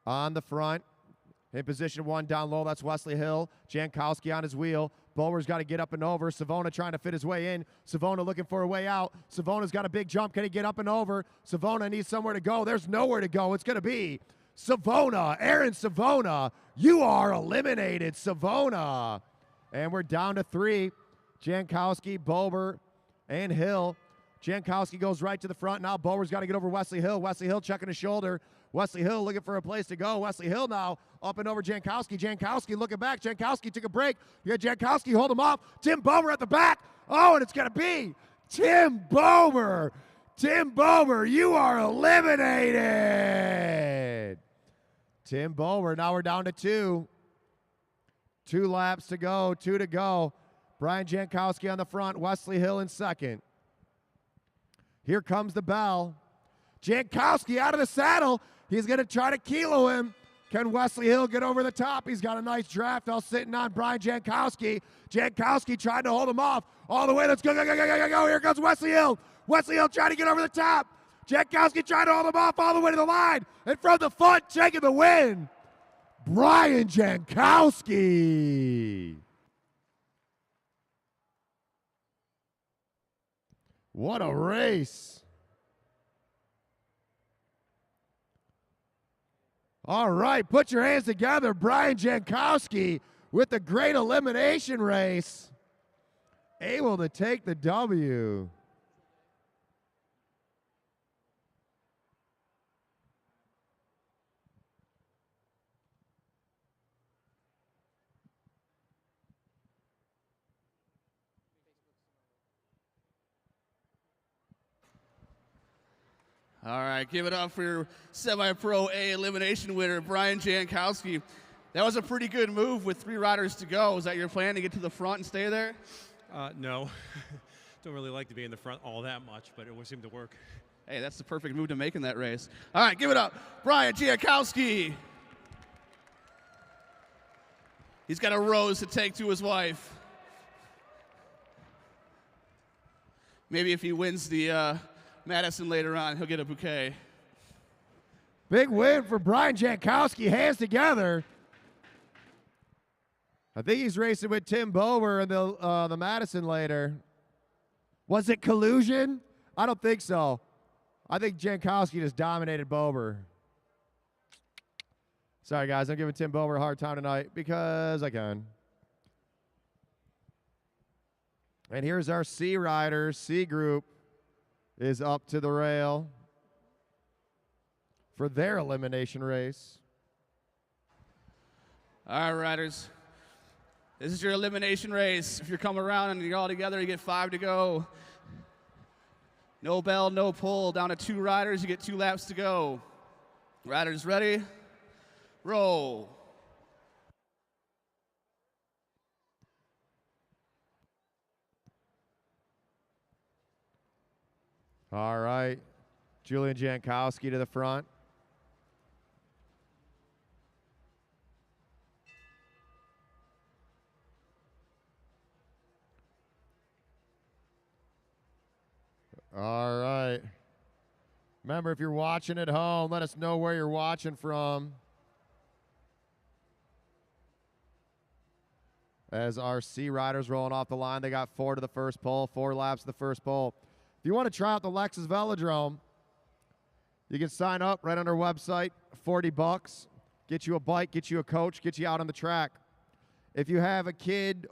On the front, in position 1 down low, that's Wesley Hill. Jankowski on his wheel. Bower's got to get up and over. Savona trying to fit his way in. Savona looking for a way out. Savona's got a big jump. Can he get up and over? Savona needs somewhere to go. There's nowhere to go. It's going to be Savona, Aaron Savona. You are eliminated, Savona. And we're down to 3. Jankowski, Bober, and Hill. Jankowski goes right to the front. Now Bower's got to get over Wesley Hill. Wesley Hill checking his shoulder. Wesley Hill looking for a place to go. Wesley Hill now up and over Jankowski. Jankowski looking back. Jankowski took a break. You got Jankowski hold him off. Tim Bober at the back. And it's going to be Tim Bober. Tim Bober, you are eliminated. Tim Bober, now we're down to 2. 2 laps to go, 2 to go. Brian Jankowski on the front, Wesley Hill in second. Here comes the bell. Jankowski out of the saddle. He's going to try to kilo him. Can Wesley Hill get over the top? He's got a nice draft all sitting on Brian Jankowski. Jankowski trying to hold him off all the way. Let's go, go, go, go, go, go. Here comes Wesley Hill. Wesley Hill trying to get over the top. Jankowski trying to hold him off all the way to the line. And from the front, taking the win, Brian Jankowski. What a race. All right, put your hands together. Brian Jankowski with the great elimination race. Able to take the W. All right, give it up for your semi-pro A elimination winner, Brian Jankowski. That was a pretty good move with 3 riders to go. Was that your plan to get to the front and stay there? No. Don't really like to be in the front all that much, but it seemed to work. Hey, that's the perfect move to make in that race. All right, give it up, Brian Jankowski. He's got a rose to take to his wife. Maybe if he wins the Madison later on, he'll get a bouquet. Big win for Brian Jankowski. Hands together. I think he's racing with Tim Bober in the Madison later. Was it collusion? I don't think so. I think Jankowski just dominated Bober. Sorry, guys. I'm giving Tim Bober a hard time tonight because I can. And here's our C riders. C group is up to the rail for their elimination race. All right, riders. This is your elimination race. If you're coming around and you're all together, you get 5 to go. No bell, no pull. Down to 2 riders, you get 2 laps to go. Riders ready? Roll. All right. Julian Jankowski to the front. All right. Remember, if you're watching at home, let us know where you're watching from. As our C riders rolling off the line, they got 4 to the first pole, 4 laps to the first pole. If you want to try out the Lexus Velodrome, you can sign up right on our website, $40. Get you a bike, get you a coach, get you out on the track. If you have a kid,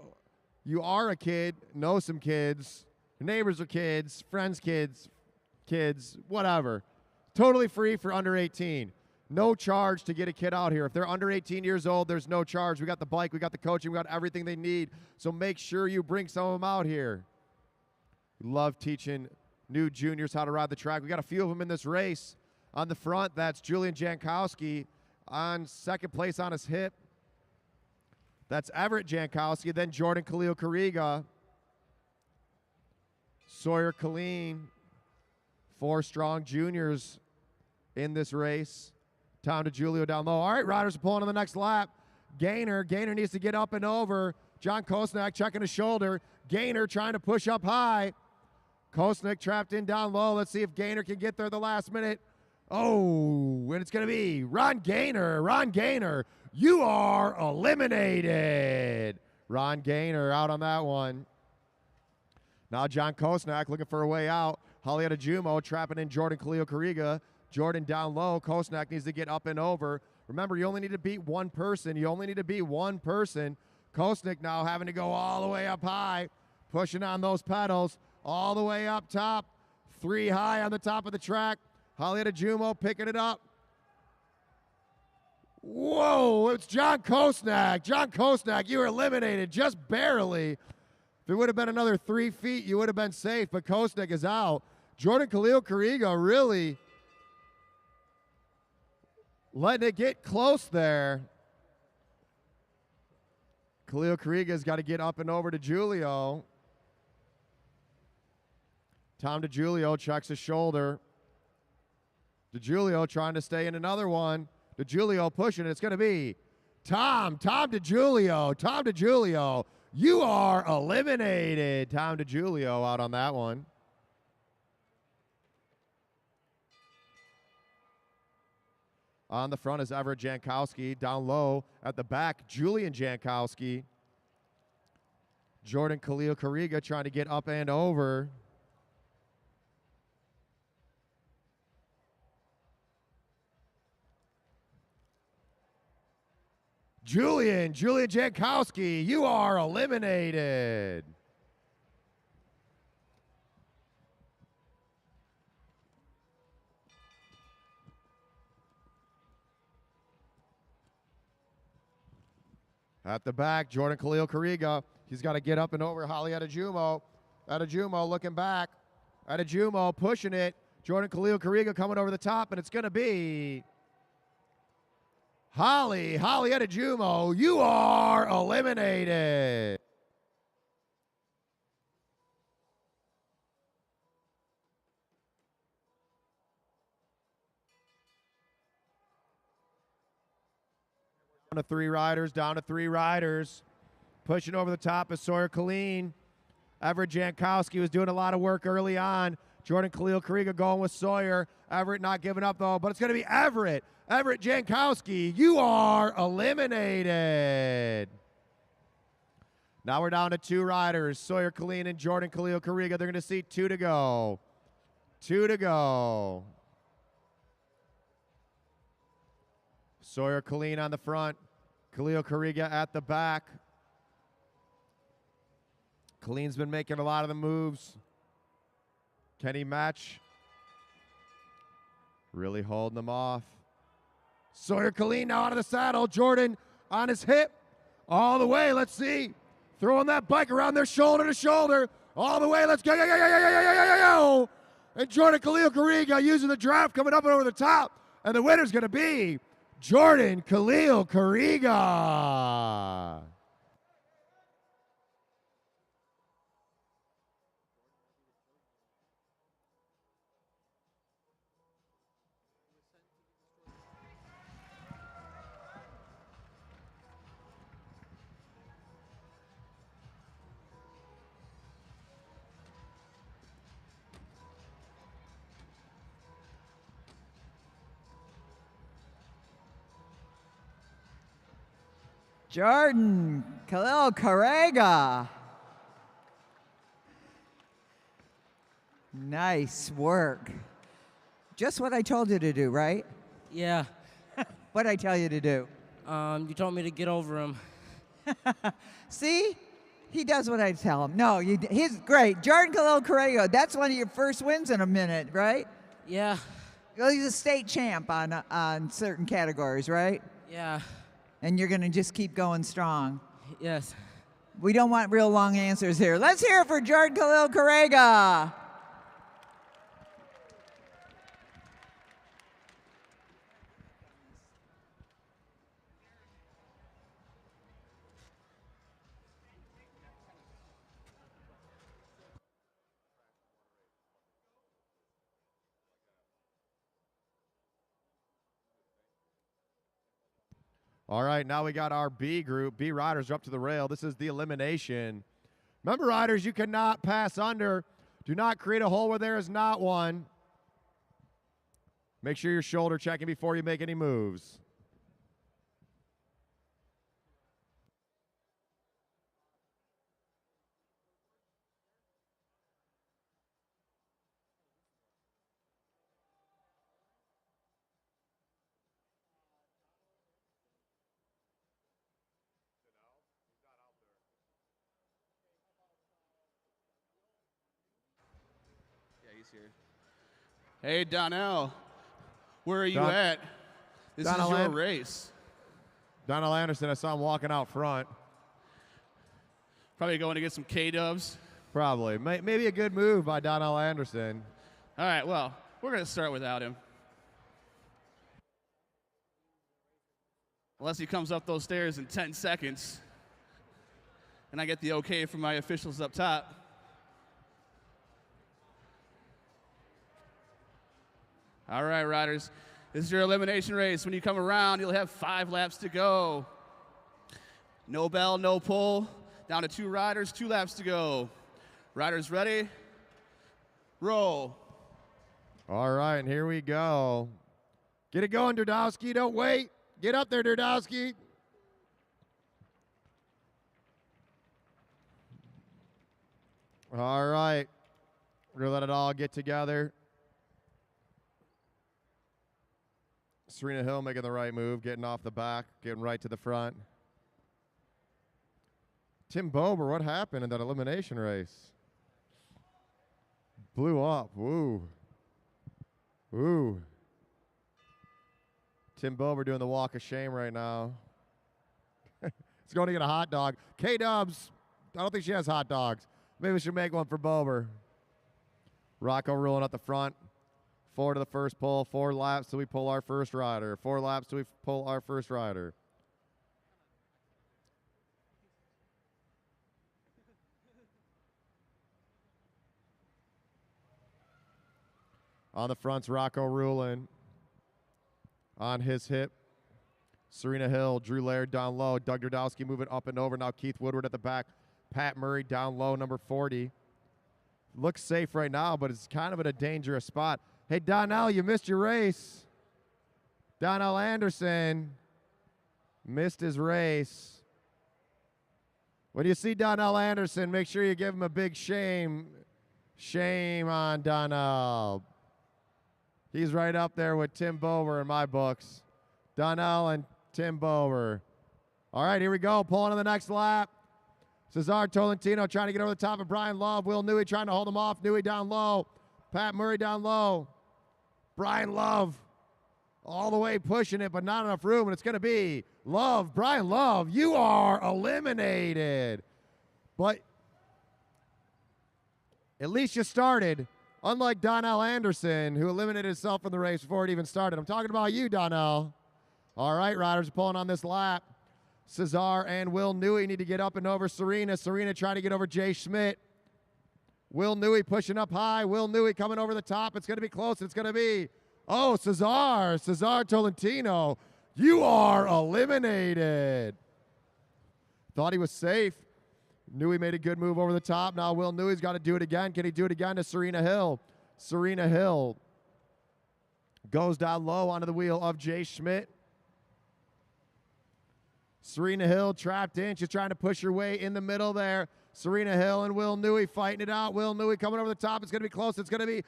you are a kid, know some kids, your neighbors are kids, friends' kids, whatever. Totally free for under 18. No charge to get a kid out here. If they're under 18 years old, there's no charge. We got the bike, we got the coaching, we got everything they need. So make sure you bring some of them out here. We love teaching new juniors how to ride the track. We got a few of them in this race. On the front, that's Julian Jankowski on second place on his hip. That's Everett Jankowski, then Jordan Khalil Kariga. Sawyer Killeen, 4 strong juniors in this race. Tom DiGiulio down low. All right, riders are pulling on the next lap. Gainer needs to get up and over. John Kosnak checking his shoulder. Gainer trying to push up high. Kosnak trapped in down low. Let's see if Gainer can get there the last minute. Oh, and it's going to be Ron Gainer. Ron Gainer, you are eliminated. Ron Gainer out on that one. Now John Kosnak looking for a way out. Halieta Jumo trapping in Jordan Khalil Kariga. Jordan down low. Kosnak needs to get up and over. Remember, you only need to beat one person. Kosnak now having to go all the way up high, pushing on those pedals, all the way up top. 3 high on the top of the track. Halieta Jumo picking it up. Whoa, it's John Kosnak. John Kosnak, you were eliminated just barely. If it would have been another 3 feet, you would have been safe, but Kosnak is out. Jordan Khalil Kariga really letting it get close there. Khalil Kariga's got to get up and over to Julio. Tom DiGiulio checks his shoulder. DiGiulio trying to stay in another one. DiGiulio pushing it. It's going to be Tom DiGiulio. You are eliminated. Tom DiGiulio out on that one. On the front is Everett Jankowski. Down low at the back, Julian Jankowski. Jordan Khalil Kariga trying to get up and over. Julian Jankowski, you are eliminated. At the back, Jordan Khalil Kariga. He's got to get up and over Halieta Jumo. Adejumo looking back. Adejumo pushing it. Jordan Khalil Kariga coming over the top, and it's going to be Holly Adejumo. You are eliminated. Down to three riders. Pushing over the top is Sawyer Killeen. Everett Jankowski was doing a lot of work early on. Jordan Khalil Kariga going with Sawyer. Everett not giving up, though, but it's going to be Everett. Everett Jankowski, you are eliminated. Now we're down to 2 riders, Sawyer Killeen and Jordan Khalil Kariga. They're going to see 2 to go. 2 to go. Sawyer Killeen on the front. Khalil Kariga at the back. Killeen's been making a lot of the moves. Can he match? Really holding them off. Sawyer Killeen now out of the saddle. Jordan on his hip. All the way, let's see. Throwing that bike around their shoulder to shoulder. All the way, let's go. And Jordan Khalil Kariga using the draft coming up and over the top. And the winner's going to be Jordan Khalil Kariga. Jordan Khalil Carrega. Nice work. Just what I told you to do, right? Yeah. What'd I tell you to do? You told me to get over him. See? He does what I tell him. No, he's great. Jordan Khalil Carrego, that's one of your first wins in a minute, right? Yeah. Well, he's a state champ on certain categories, right? Yeah. And you're going to just keep going strong. Yes. We don't want real long answers here. Let's hear it for Jordan Khalil Carrega. All right, now we got our B group. B riders are up to the rail. This is the elimination. Remember, riders, you cannot pass under. Do not create a hole where there is not one. Make sure you're shoulder checking before you make any moves. Yeah, he's here. Hey, Donnell, where are you Don- at? This Donnell is your An- race. Donald Anderson, I saw him walking out front. Probably going to get some K-dubs. Probably. Maybe a good move by Donald Anderson. All right, well, we're going to start without him. Unless he comes up those stairs in 10 seconds and I get the okay from my officials up top. All right, riders. This is your elimination race. When you come around, you'll have 5 laps to go. No bell, no pull. Down to 2 riders, 2 laps to go. Riders ready? Roll. All right, and here we go. Get it going, Durdowski. Don't wait. Get up there, Durdowski. All right. We're going to let it all get together. Serena Hill making the right move, getting off the back, getting right to the front. Tim Bober, what happened in that elimination race? Blew up. Woo. Woo. Tim Bober doing the walk of shame right now. He's going to get a hot dog. K-Dubs, I don't think she has hot dogs. Maybe we should make one for Bober. Rocco rolling up the front. 4 to the first pull. 4 laps till we pull our first rider. 4 laps till we pull our first rider. On the fronts, Rocco Ruland. On his hip, Serena Hill, Drew Laird down low. Doug Durdowski moving up and over. Now Keith Woodward at the back. Pat Murray down low, number 40. Looks safe right now, but it's kind of in a dangerous spot. Hey, Donnell, you missed your race. Donnell Anderson missed his race. When you see Donnell Anderson, make sure you give him a big shame. Shame on Donnell. He's right up there with Tim Bober in my books. Donnell and Tim Bober. All right, here we go. Pulling on the next lap. Cesar Tolentino trying to get over the top of Brian Love. Will Newey trying to hold him off. Newey down low. Pat Murray down low. Brian Love all the way pushing it, but not enough room, and it's going to be Love. Brian Love, you are eliminated. But at least you started. Unlike Donnell Anderson, who eliminated himself from the race before it even started. I'm talking about you, Donnell. All right, riders are pulling on this lap. Cesar and Will Newey need to get up and over Serena. Serena trying to get over Jay Schmidt. Will Newey pushing up high. Will Newey coming over the top. It's going to be close. It's going to be, oh, Cesar Tolentino. You are eliminated. Thought he was safe. Newey made a good move over the top. Now Will Newey's got to do it again. Can he do it again to Serena Hill? Serena Hill goes down low onto the wheel of Jay Schmidt. Serena Hill trapped in. She's trying to push her way in the middle there. Serena Hill and Will Newey fighting it out. Will Newey coming over the top. It's going to be close. It's going to be,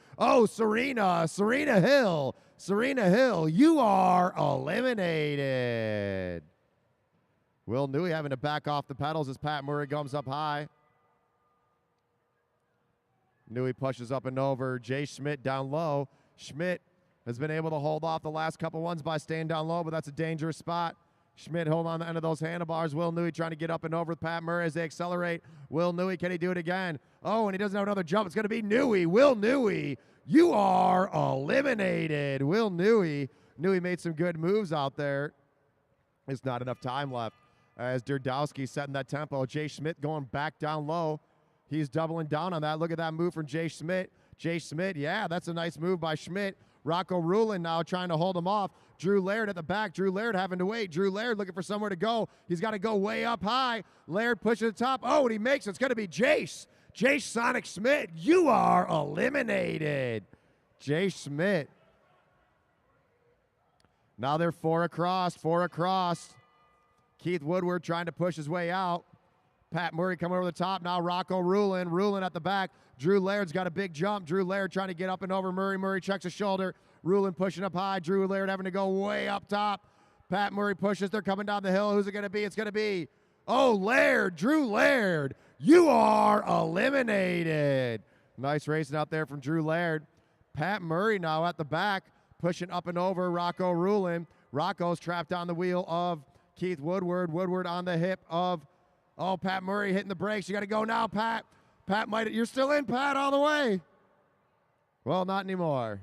Serena Hill. Serena Hill, you are eliminated. Will Newey having to back off the pedals as Pat Murray comes up high. Newey pushes up and over. Jay Schmidt down low. Schmidt has been able to hold off the last couple ones by staying down low, but that's a dangerous spot. Schmidt holding on the end of those handlebars. Will Newey trying to get up and over with Pat Murray as they accelerate. Will Newey, can he do it again? Oh, and he doesn't have another jump. It's going to be Newey. Will Newey, you are eliminated. Will Newey. Newey made some good moves out there. There's not enough time left as Derdowski setting that tempo. Jay Schmidt going back down low. He's doubling down on that. Look at that move from Jay Schmidt. Jay Schmidt, yeah, that's a nice move by Schmidt. Rocco Rulin now trying to hold him off. Drew Laird at the back. Drew Laird having to wait. Drew Laird looking for somewhere to go. He's got to go way up high. Laird pushes the top. Oh, and he makes it. It's going to be Jace. Jace Sonic Schmidt, you are eliminated. Jay Schmidt. Now they're four across. Keith Woodward trying to push his way out. Pat Murray coming over the top. Now Rocco Rulin. Rulin at the back. Drew Laird's got a big jump. Drew Laird trying to get up and over Murray. Murray checks his shoulder. Rulin pushing up high. Drew Laird having to go way up top. Pat Murray pushes. They're coming down the hill. Who's it going to be? It's going to be, Laird. Drew Laird. You are eliminated. Nice racing out there from Drew Laird. Pat Murray now at the back, pushing up and over Rocco Rulin. Rocco's trapped on the wheel of Keith Woodward. Woodward on the hip of, Pat Murray hitting the brakes. You got to go now, Pat. Pat might, you're still in, Pat, all the way. Well, not anymore.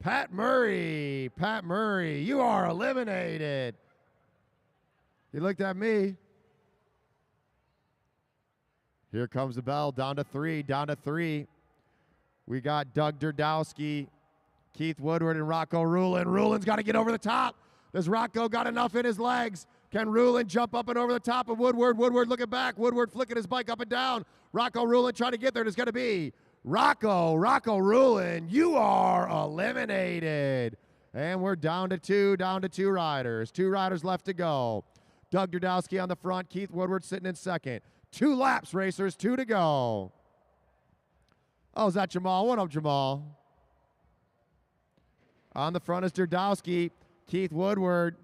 Pat Murray, you are eliminated. He looked at me. Here comes the bell, down to three. We got Doug Derdowski, Keith Woodward, and Rocco Rulin. Rulin's got to get over the top. Does Rocco got enough in his legs? Can Rulin jump up and over the top of Woodward? Woodward looking back. Woodward flicking his bike up and down. Rocco Rulin trying to get there. It's going to be Rocco Rulin. You are eliminated. And we're down to two riders. 2 riders left to go. Doug Derdowski on the front. Keith Woodward sitting in second. 2 laps, racers. 2 to go. Oh, is that Jamal? What up, Jamal? On the front is Derdowski. Keith Woodward.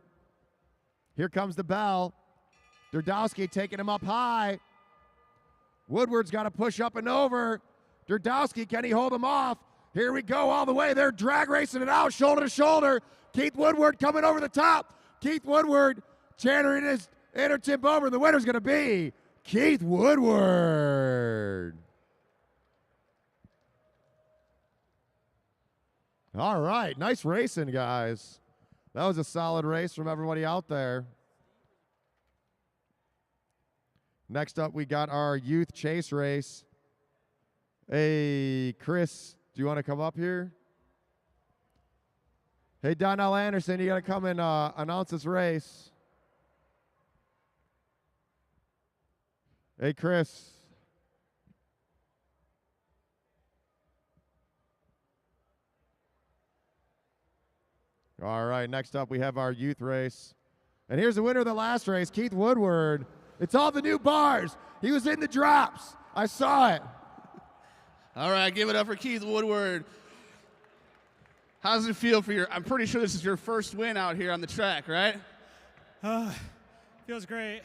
Here comes the bell. Derdowski taking him up high. Woodward's got to push up and over. Derdowski, can he hold him off? Here we go all the way. They're drag racing it out, shoulder to shoulder. Keith Woodward coming over the top. Keith Woodward chanting his inner tip over. The winner's going to be Keith Woodward. All right, nice racing, guys. That was a solid race from everybody out there. Next up, we got our youth chase race. Hey, Chris, do you want to come up here? Hey, Donnell Anderson, you got to come and announce this race. Hey, Chris. All right, next up we have our youth race. And here's the winner of the last race, Keith Woodward. It's all the new bars. He was in the drops. I saw it. All right, give it up for Keith Woodward. How does it feel for I'm pretty sure this is your first win out here on the track, right? Feels great.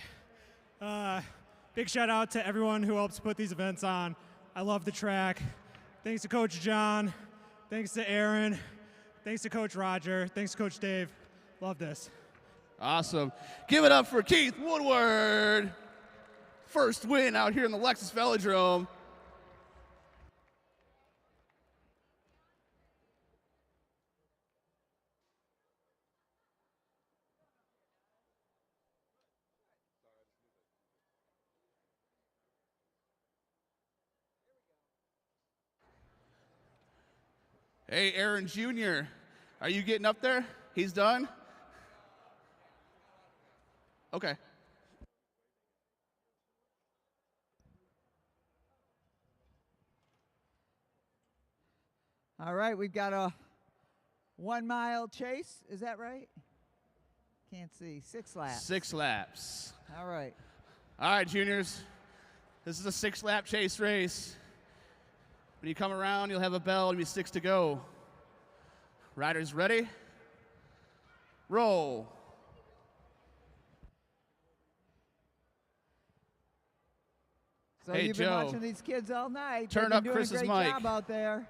Big shout out to everyone who helps put these events on. I love the track. Thanks to Coach John. Thanks to Aaron. Thanks to Coach Roger. Thanks to Coach Dave. Love this. Awesome. Give it up for Keith Woodward. First win out here in the Lexus Velodrome. Hey, Aaron Jr., are you getting up there? He's done? Okay. All right, we've got a 1 mile chase. Is that right? can't see. 6 laps. 6 laps. All right. All right, juniors. This is a 6-lap chase race. When you come around, you'll have a bell. It'll be 6 to go. Riders ready? Roll. So Hey, you've been Joe. watching these kids all night. Turn They've up been doing Chris's a great mic. job out there.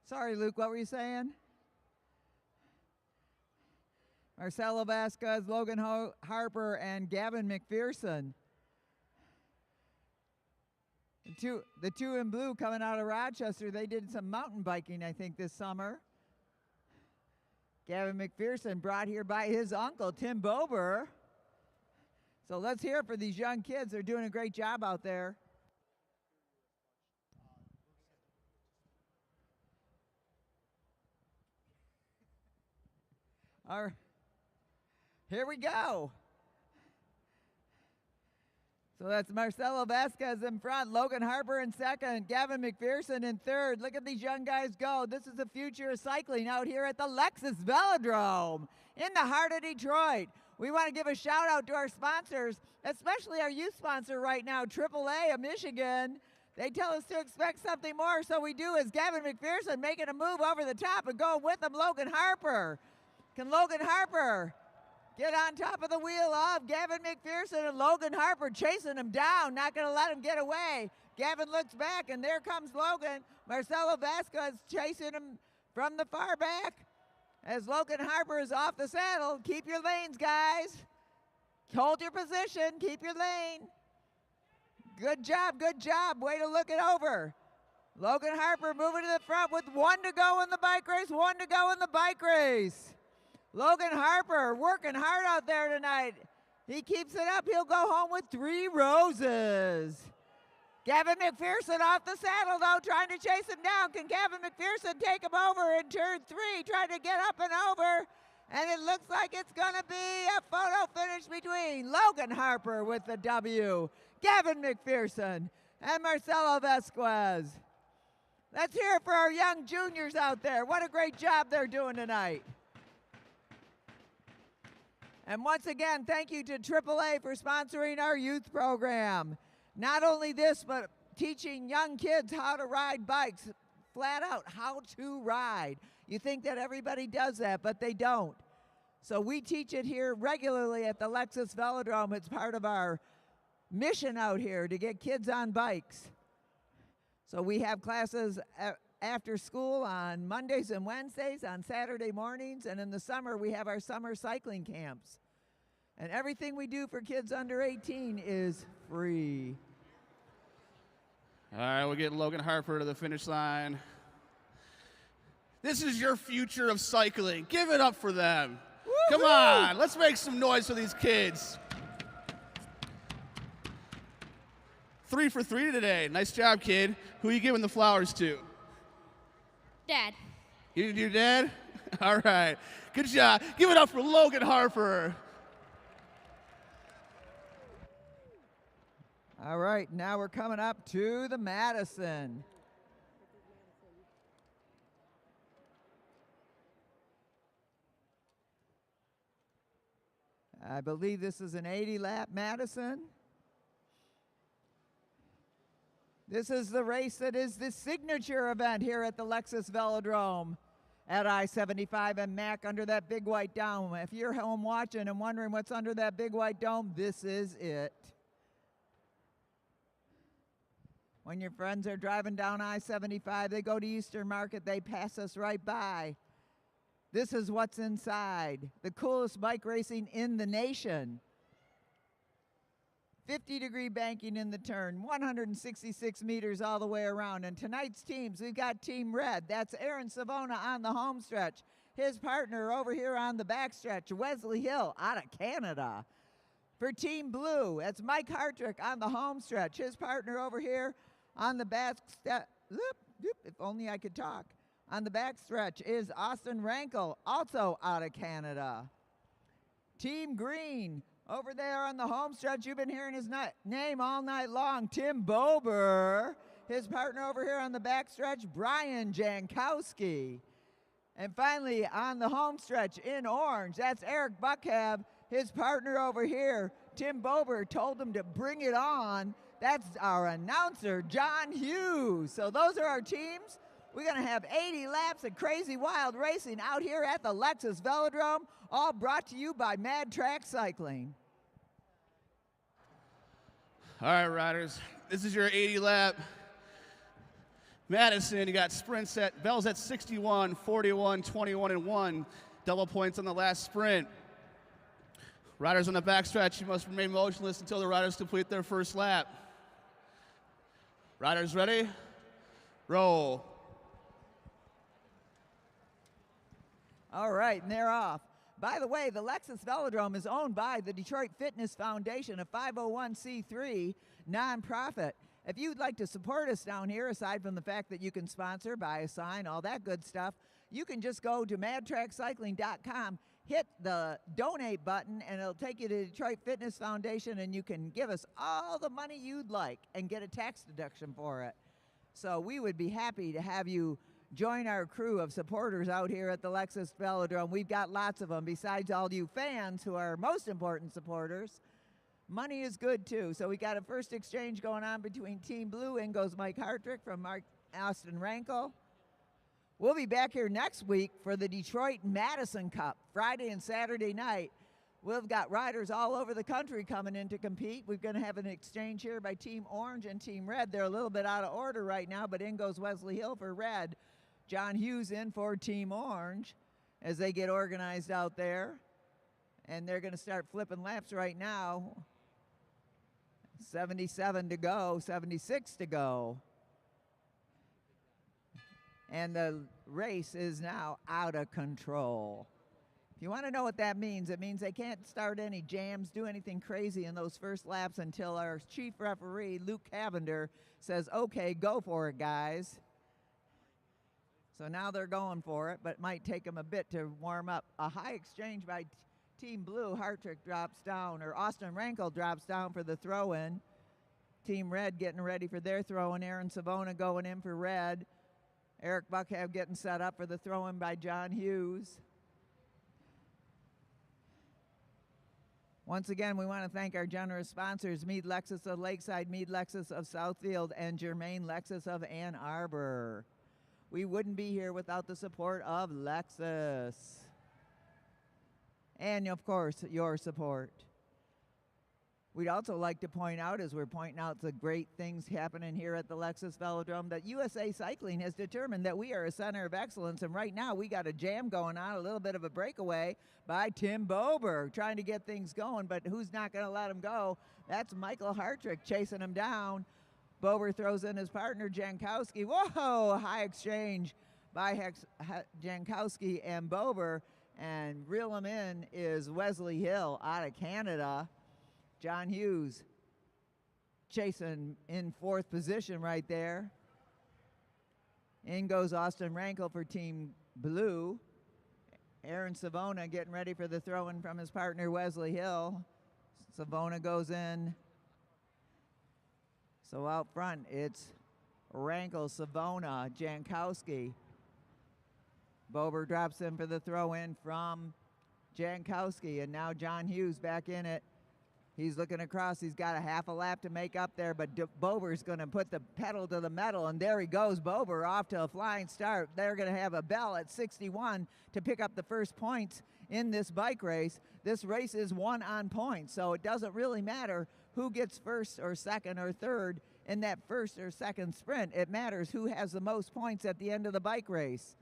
Sorry, Luke, what were you saying? Marcelo Vasquez, Logan Harper, and Gavin McPherson. The two in blue coming out of Rochester, they did some mountain biking, I think, this summer. Gavin McPherson brought here by his uncle, Tim Bober. So let's hear it for these young kids. They're doing a great job out there. All right. Here we go. So that's Marcelo Vasquez in front, Logan Harper in second, Gavin McPherson in third. Look at these young guys go. This is the future of cycling out here at the Lexus Velodrome in the heart of Detroit. We want to give a shout out to our sponsors, especially our youth sponsor right now, AAA of Michigan. They tell us to expect something more, so we do is Gavin McPherson making a move over the top and going with him, Logan Harper. Can Logan Harper get on top of the wheel of Gavin McPherson, and Logan Harper chasing him down, not going to let him get away. Gavin looks back, and there comes Logan. Marcelo Vasquez chasing him from the far back as Logan Harper is off the saddle. Keep your lanes, guys. Hold your position. Keep your lane. Good job, good job. Way to look it over. Logan Harper moving to the front with 1 to go in the bike race, 1 to go in the bike race. Logan Harper working hard out there tonight. He keeps it up. He'll go home with 3 roses. Gavin McPherson off the saddle, though, trying to chase him down. Can Gavin McPherson take him over in turn 3, trying to get up and over? And it looks like it's going to be a photo finish between Logan Harper with the W, Gavin McPherson, and Marcelo Vasquez. Let's hear it for our young juniors out there. What a great job they're doing tonight. And once again, thank you to AAA for sponsoring our youth program. Not only this, but teaching young kids how to ride bikes, flat out, how to ride. You think that everybody does that, but they don't. So we teach it here regularly at the Lexus Velodrome. It's part of our mission out here to get kids on bikes. So we have classes after school on Mondays and Wednesdays, on Saturday mornings, and in the summer we have our summer cycling camps. And everything we do for kids under 18 is free. All right, we'll get Logan Harper to the finish line. This is your future of cycling. Give it up for them. Woo-hoo! Come on, let's make some noise for these kids. 3 for 3 today. Nice job, kid. Who are you giving the flowers to? Dad. You did your dad? All right. Good job. Give it up for Logan Harper. All right, now we're coming up to the Madison. I believe this is an 80-lap Madison. This is the race that is the signature event here at the Lexus Velodrome at I-75 and Mac under that big white dome. If you're home watching and wondering what's under that big white dome, this is it. When your friends are driving down I-75, they go to Eastern Market, they pass us right by. This is what's inside. The coolest bike racing in the nation. 50-degree banking in the turn, 166 meters all the way around. And tonight's teams, we've got Team Red. That's Aaron Savona on the home stretch. His partner over here on the back stretch, Wesley Hill out of Canada. For Team Blue, that's Mike Hartrick on the home stretch. His partner over here on the back stretch, if only I could talk. On the back stretch is Austin Rankel, also out of Canada. Team Green, over there on the home stretch, you've been hearing his name all night long, Tim Bober. His partner over here on the back stretch, Brian Jankowski. And finally, on the home stretch in orange, that's Eric Buckhab. His partner over here, Tim Bober, told him to bring it on. That's our announcer, John Hughes. So those are our teams. We're going to have 80 laps of crazy wild racing out here at the Lexus Velodrome, all brought to you by Mad Track Cycling. All right, riders, this is your 80 lap. Madison, you got sprints at Bell's at 61, 41, 21, and 1. Double points on the last sprint. Riders on the backstretch, you must remain motionless until the riders complete their first lap. Riders ready? Roll. All right, and they're off. By the way, the Lexus Velodrome is owned by the Detroit Fitness Foundation, a 501c3 nonprofit. If you'd like to support us down here, aside from the fact that you can sponsor, buy a sign, all that good stuff, you can just go to madtrackcycling.com, hit the donate button, and it'll take you to the Detroit Fitness Foundation, and you can give us all the money you'd like and get a tax deduction for it. So we would be happy to have you join our crew of supporters out here at the Lexus Velodrome. We've got lots of them. Besides all you fans who are most important supporters, money is good too. So we got a first exchange going on between Team Blue. In goes Mike Hartrick from Austin Rankel. We'll be back here next week for the Detroit Madison Cup, Friday and Saturday night. We've got riders all over the country coming in to compete. We're going to have an exchange here by Team Orange and Team Red. They're a little bit out of order right now, but in goes Wesley Hill for Red. John Hughes in for Team Orange as they get organized out there. And they're going to start flipping laps right now. 77 to go, 76 to go. And the race is now out of control. If you want to know what that means, it means they can't start any jams, do anything crazy in those first laps until our chief referee, Luke Cavender, says, okay, go for it, guys. So now they're going for it, but it might take them a bit to warm up. A high exchange by Team Blue. Hartrick drops down, or Austin Rankel drops down for the throw-in. Team Red getting ready for their throw-in. Aaron Savona going in for Red. Eric Buckhab getting set up for the throw-in by John Hughes. Once again, we want to thank our generous sponsors, Meade Lexus of Lakeside, Meade Lexus of Southfield, and Germain Lexus of Ann Arbor. We wouldn't be here without the support of Lexus. And, of course, your support. We'd also like to point out, as we're pointing out the great things happening here at the Lexus Velodrome, that USA Cycling has determined that we are a center of excellence, and right now we got a jam going on, a little bit of a breakaway by Tim Bober, trying to get things going, but who's not going to let him go? That's Michael Hartrick chasing him down. Bober throws in his partner, Jankowski. Whoa, high exchange by Jankowski and Bober, and reel him in is Wesley Hill out of Canada. John Hughes chasing in fourth position right there. In goes Austin Rankel for Team Blue. Aaron Savona getting ready for the throw-in from his partner Wesley Hill. Savona goes in. So out front, it's Rankel, Savona, Jankowski. Bober drops in for the throw-in from Jankowski, and now John Hughes back in it. He's looking across. He's got a half a lap to make up there, but Bober's going to put the pedal to the metal, and there he goes. Bober off to a flying start. They're going to have a bell at 61 to pick up the first points in this bike race. This race is won on points, so it doesn't really matter who gets first or second or third in that first or second sprint. It matters who has the most points at the end of the bike race.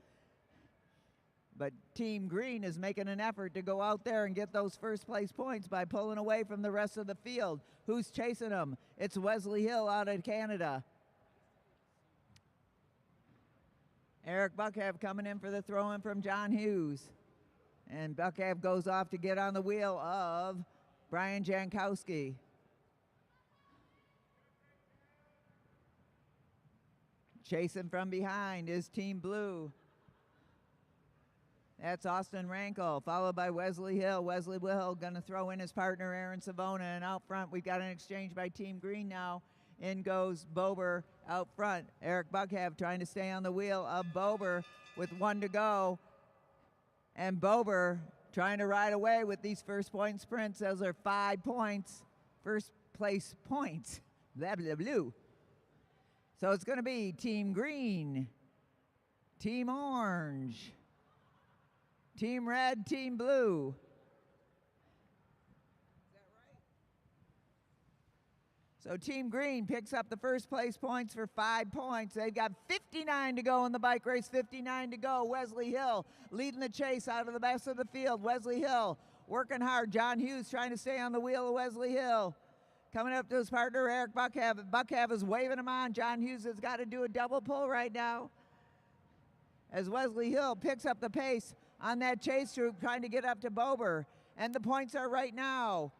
But Team Green is making an effort to go out there and get those first place points by pulling away from the rest of the field. Who's chasing them? It's Wesley Hill out of Canada. Eric Buckhab coming in for the throw-in from John Hughes. And Buckhab goes off to get on the wheel of Brian Jankowski. Chasing from behind is Team Blue. That's Austin Rankel, followed by Wesley Hill. Wesley Hill going to throw in his partner, Aaron Savona. And out front, we've got an exchange by Team Green now. In goes Bober out front. Eric Buckhab trying to stay on the wheel of Bober with one to go. And Bober trying to ride away with these first point sprints. Those are 5 points, first place points. Blah, blah, blah. So it's going to be Team Green, Team Orange, Team Red, Team Blue. So Team Green picks up the first place points for 5 points. They've got 59 to go in the bike race, 59 to go. Wesley Hill leading the chase out of the best of the field. Wesley Hill working hard. John Hughes trying to stay on the wheel of Wesley Hill. Coming up to his partner, Eric Buckhav. Buckhav is waving him on. John Hughes has got to do a double pull right now. As Wesley Hill picks up the pace on that chase troop, trying to get up to Bober. And the points are right now.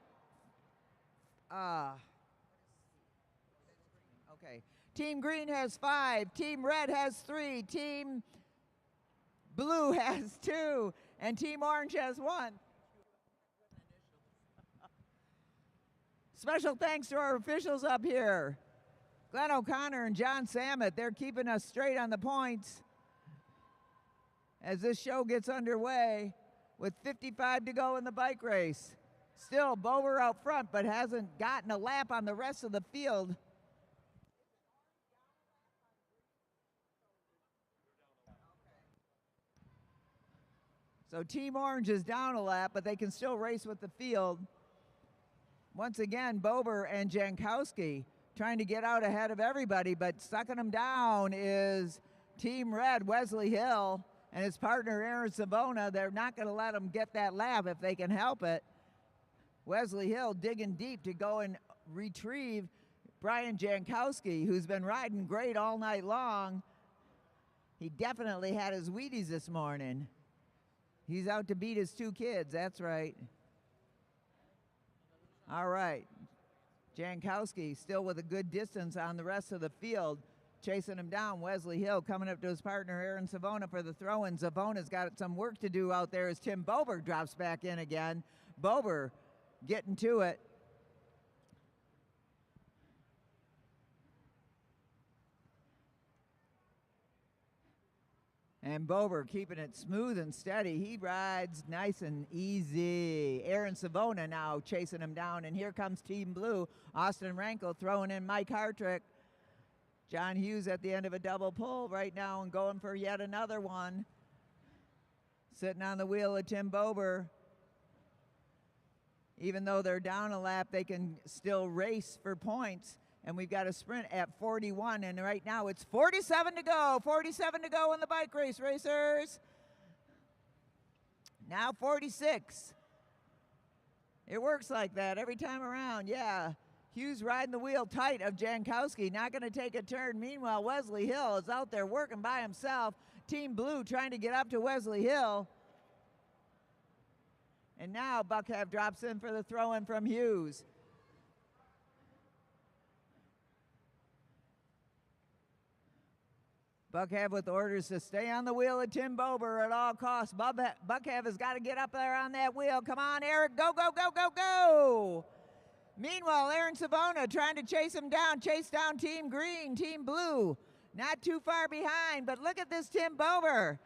Okay. Team Green has 5. Team Red has 3. Team Blue has 2. And Team Orange has 1. Special thanks to our officials up here. Glenn O'Connor and John Samet. They're keeping us straight on the points as this show gets underway with 55 to go in the bike race. Still, Bober out front, but hasn't gotten a lap on the rest of the field. So Team Orange is down a lap, but they can still race with the field. Once again, Bober and Jankowski trying to get out ahead of everybody, but sucking them down is Team Red, Wesley Hill, and his partner, Aaron Savona. They're not going to let them get that lap if they can help it. Wesley Hill digging deep to go and retrieve Brian Jankowski, who's been riding great all night long. He definitely had his Wheaties this morning. He's out to beat his 2 kids, that's right. All right. Jankowski still with a good distance on the rest of the field, chasing him down. Wesley Hill coming up to his partner, Aaron Savona, for the throw-in. Savona's got some work to do out there as Tim Bober drops back in again. Bober getting to it. And Bober keeping it smooth and steady. He rides nice and easy. Aaron Savona now chasing him down. And here comes Team Blue. Austin Rankel throwing in Mike Hartrick. John Hughes at the end of a double pull right now and going for yet another one. Sitting on the wheel of Tim Bober. Even though they're down a lap, they can still race for points. And we've got a sprint at 41, and right now it's 47 to go. 47 to go in the bike race, racers. Now 46. It works like that every time around, yeah. Hughes riding the wheel tight of Jankowski, not going to take a turn. Meanwhile, Wesley Hill is out there working by himself. Team Blue trying to get up to Wesley Hill. And now Buckhav drops in for the throw-in from Hughes. Buckhav with orders to stay on the wheel of Tim Bober at all costs. Buckhav has got to get up there on that wheel. Come on, Eric, go, go, go, go, go. Meanwhile, Aaron Savona trying to chase him down, chase down Team Green, Team Blue. Not too far behind, but look at this Tim Bober.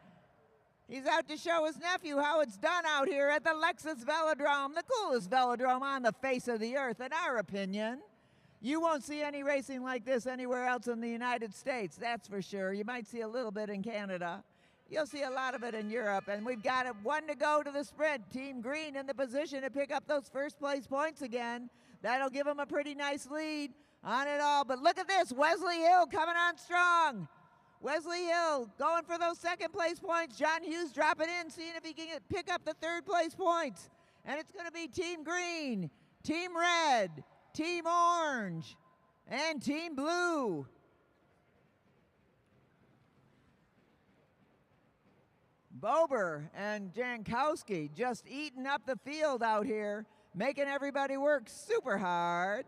He's out to show his nephew how it's done out here at the Lexus Velodrome, the coolest velodrome on the face of the earth, in our opinion. You won't see any racing like this anywhere else in the United States, that's for sure. You might see a little bit in Canada. You'll see a lot of it in Europe. And we've got 1 to go to the sprint. Team Green in the position to pick up those first place points again. That'll give them a pretty nice lead on it all. But look at this, Wesley Hill coming on strong. Wesley Hill going for those second place points. John Hughes dropping in, seeing if he can pick up the third place points. And it's going to be Team Green, Team Red, Team Orange, and Team Blue. Bober and Jankowski just eating up the field out here, making everybody work super hard.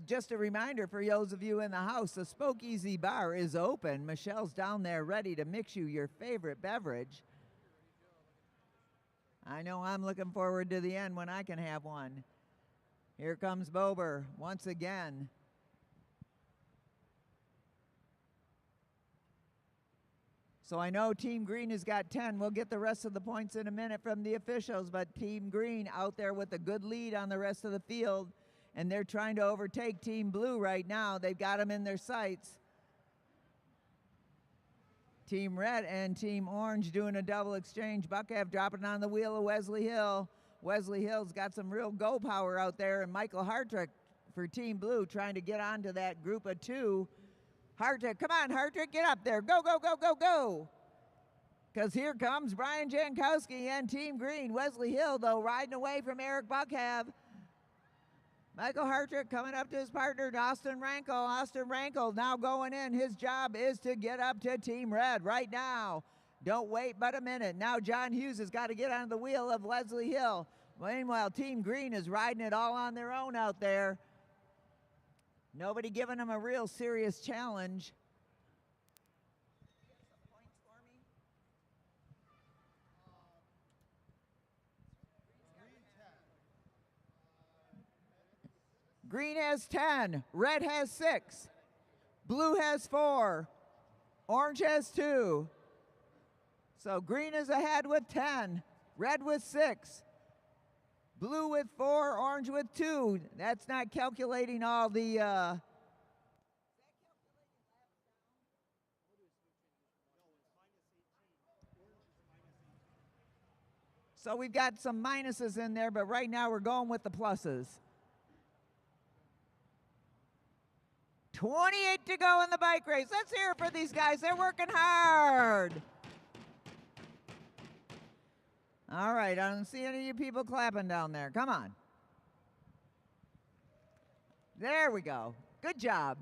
Just a reminder for those of you in the house, the Spoke-Easy Bar is open. Michelle's down there ready to mix you your favorite beverage. I know I'm looking forward to the end when I can have one. Here comes Bober once again. So I know Team Green has got 10. We'll get the rest of the points in a minute from the officials, but Team Green out there with a good lead on the rest of the field, and they're trying to overtake Team Blue right now. They've got them in their sights. Team Red and Team Orange doing a double exchange. Buckhead dropping on the wheel of Wesley Hill. Wesley Hill's got some real go power out there, and Michael Hartrick for Team Blue trying to get onto that group of two. Hartrick, come on, Hartrick, get up there. Go, go, go, go, go. Because here comes Brian Jankowski and Team Green. Wesley Hill, though, riding away from Eric Buckhead. Michael Hartrick coming up to his partner, Austin Rankel. Austin Rankel now going in. His job is to get up to Team Red right now. Don't wait but a minute. Now John Hughes has got to get on the wheel of Wesley Hill. Meanwhile, Team Green is riding it all on their own out there. Nobody giving them a real serious challenge. Green has 10, red has 6, blue has 4, orange has 2. So green is ahead with 10, red with 6, blue with 4, orange with 2. That's not calculating all the so we've got some minuses in there, but right now we're going with the pluses. 28 to go in the bike race. Let's hear it for these guys. They're working hard. All right, I don't see any of you people clapping down there. Come on. There we go. Good job.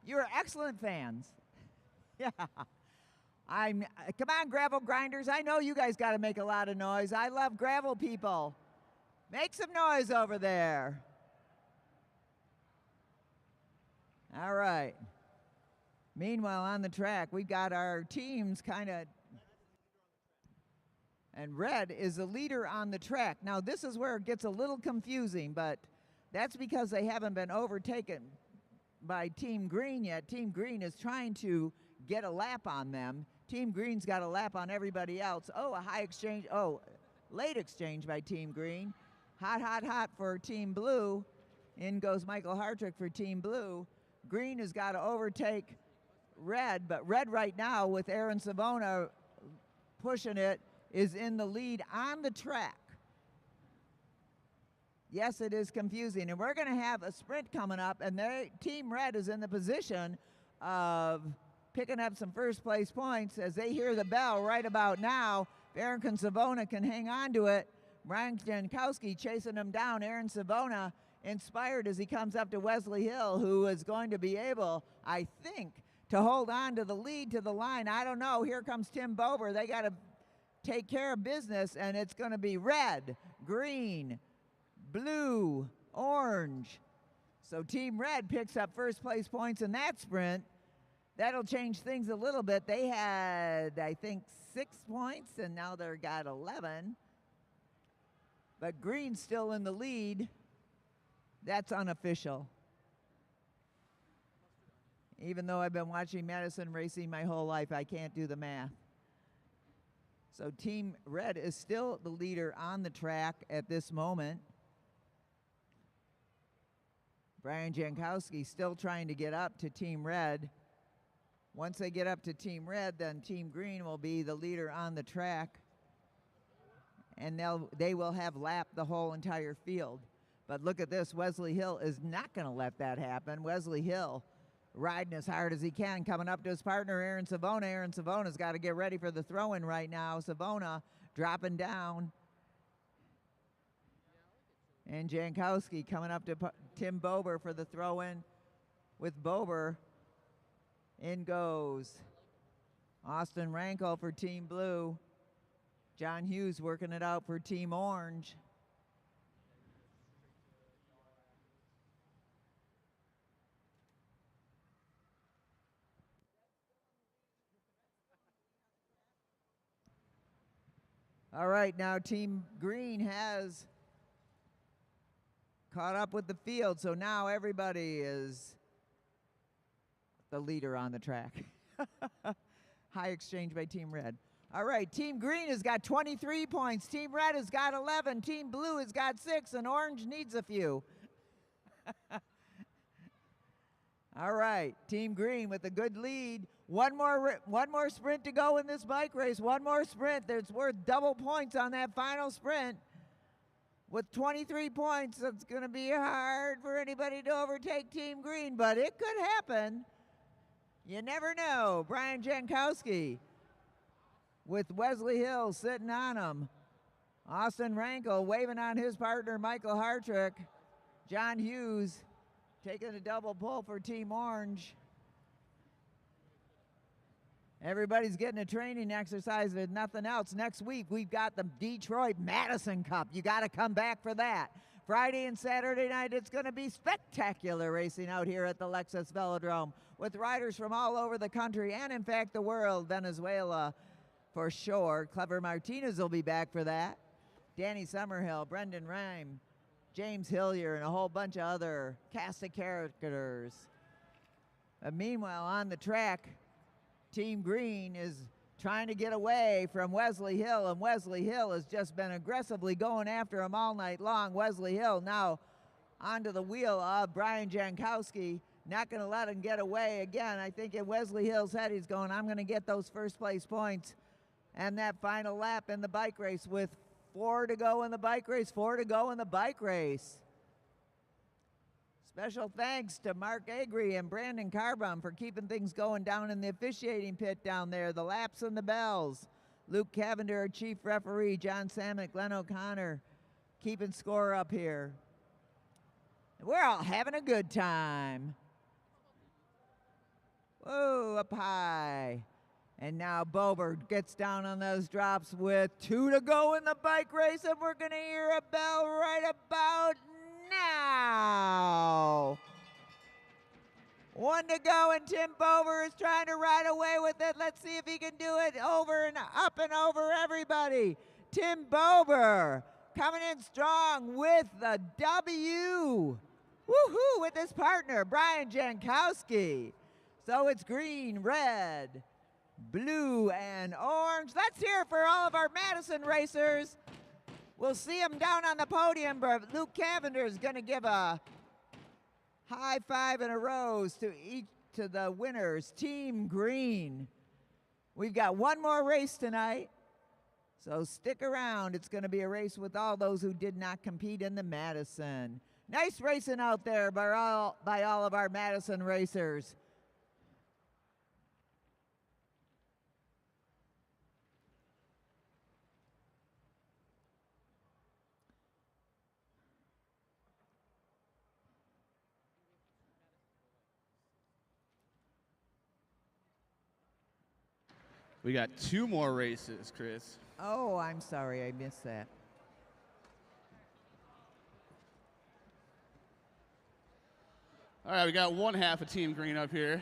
You are excellent fans. Yeah. Come on, gravel grinders. I know you guys got to make a lot of noise. I love gravel people. Make some noise over there. All right. Meanwhile, on the track, we've got our teams kind of, and red is the leader on the track. Now, this is where it gets a little confusing, but that's because they haven't been overtaken by Team Green yet. Team Green is trying to get a lap on them. Team Green's got a lap on everybody else. Oh, a high exchange. Oh, late exchange by Team Green. Hot, hot, hot for Team Blue. In goes Michael Hartrick for Team Blue. Green has got to overtake red, but red right now with Aaron Savona pushing it is in the lead on the track. Yes, it is confusing, and we're going to have a sprint coming up, and Team Red is in the position of picking up some first place points as they hear the bell right about now. If Aaron Savona can hang on to it, Brian Jankowski chasing him down. Aaron Savona inspired as he comes up to Wesley Hill, who is going to be able, I think, to hold on to the lead to the line. I don't know. Here comes Tim Bober. They got to take care of business, and it's going to be red, green, blue, orange. So Team Red picks up first place points in that sprint. That'll change things a little bit. They had, I think, 6 points, and now they've got 11. But Green's still in the lead. That's unofficial. Even though I've been watching Madison racing my whole life, I can't do the math. So Team Red is still the leader on the track at this moment. Brian Jankowski still trying to get up to Team Red. Once they get up to Team Red, then Team Green will be the leader on the track. And they will have lapped the whole entire field. But look at this, Wesley Hill is not going to let that happen. Wesley Hill riding as hard as he can, coming up to his partner, Aaron Savona. Aaron Savona's got to get ready for the throw-in right now. Savona dropping down. And Jankowski coming up to Tim Bober for the throw-in with Bober. In goes Austin Rankel for Team Blue. John Hughes working it out for Team Orange. All right, now Team Green has caught up with the field, so now everybody is the leader on the track. high exchange by Team Red. All right, Team Green has got 23 points. Team Red has got 11. Team Blue has got 6, and Orange needs a few. All right, Team Green with a good lead. One more sprint to go in this bike race. One more sprint. That's worth double points on that final sprint. With 23 points, it's going to be hard for anybody to overtake Team Green, but it could happen. You never know. Brian Jankowski with Wesley Hill sitting on him. Austin Rankel waving on his partner, Michael Hartrick. John Hughes taking a double pull for Team Orange. Everybody's getting a training exercise if nothing else. Next week, we've got the Detroit Madison Cup. You got to come back for that. Friday and Saturday night, it's going to be spectacular racing out here at the Lexus Velodrome with riders from all over the country and, in fact, the world. Venezuela, for sure. Clever Martinez will be back for that. Danny Summerhill, Brendan Rhyme, James Hillier, and a whole bunch of other cast of characters. Meanwhile, on the track, Team Green is trying to get away from Wesley Hill, and Wesley Hill has just been aggressively going after him all night long. Wesley Hill now onto the wheel of Brian Jankowski, not going to let him get away again. I think in Wesley Hill's head he's going, I'm going to get those first place points. And that final lap in the bike race with 4 to go in the bike race, 4 to go in the bike race. Special thanks to Mark Agri and Brandon Carbon for keeping things going down in the officiating pit down there. The laps and the bells. Luke Cavender, our chief referee. John Samick, Glenn O'Connor, keeping score up here. We're all having a good time. Whoa, up high. And now Bober gets down on those drops with 2 to go in the bike race, and we're going to hear a bell right about now. 1 to go, and Tim Bober is trying to ride away with it. Let's see if he can do it over and up and over everybody. Tim Bober coming in strong with the W. Woohoo, with his partner, Brian Jankowski. So it's green, red, blue, and orange. Let's hear it for all of our Madison racers. We'll see them down on the podium, but Luke Cavender is going to give a high five and a rose to the winners, Team Green. We've got one more race tonight, so stick around. It's going to be a race with all those who did not compete in the Madison. Nice racing out there by all of our Madison racers. We got 2 more races, Chris. Oh, I'm sorry, I missed that. All right, we got one half of Team Green up here.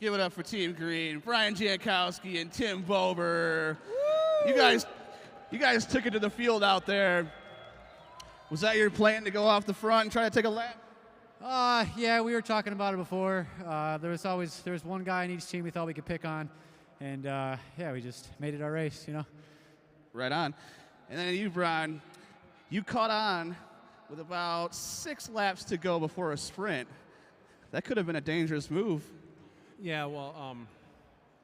Give it up for Team Green, Brian Jankowski and Tim Bober. Woo! You guys took it to the field out there. Was that your plan to go off the front and try to take a lap? Yeah, we were talking about it before. There was one guy in each team we thought we could pick on, and yeah, we just made it our race, you know. Right on. And then you, Brian, you caught on with about 6 laps to go before a sprint. That could have been a dangerous move. Yeah, well,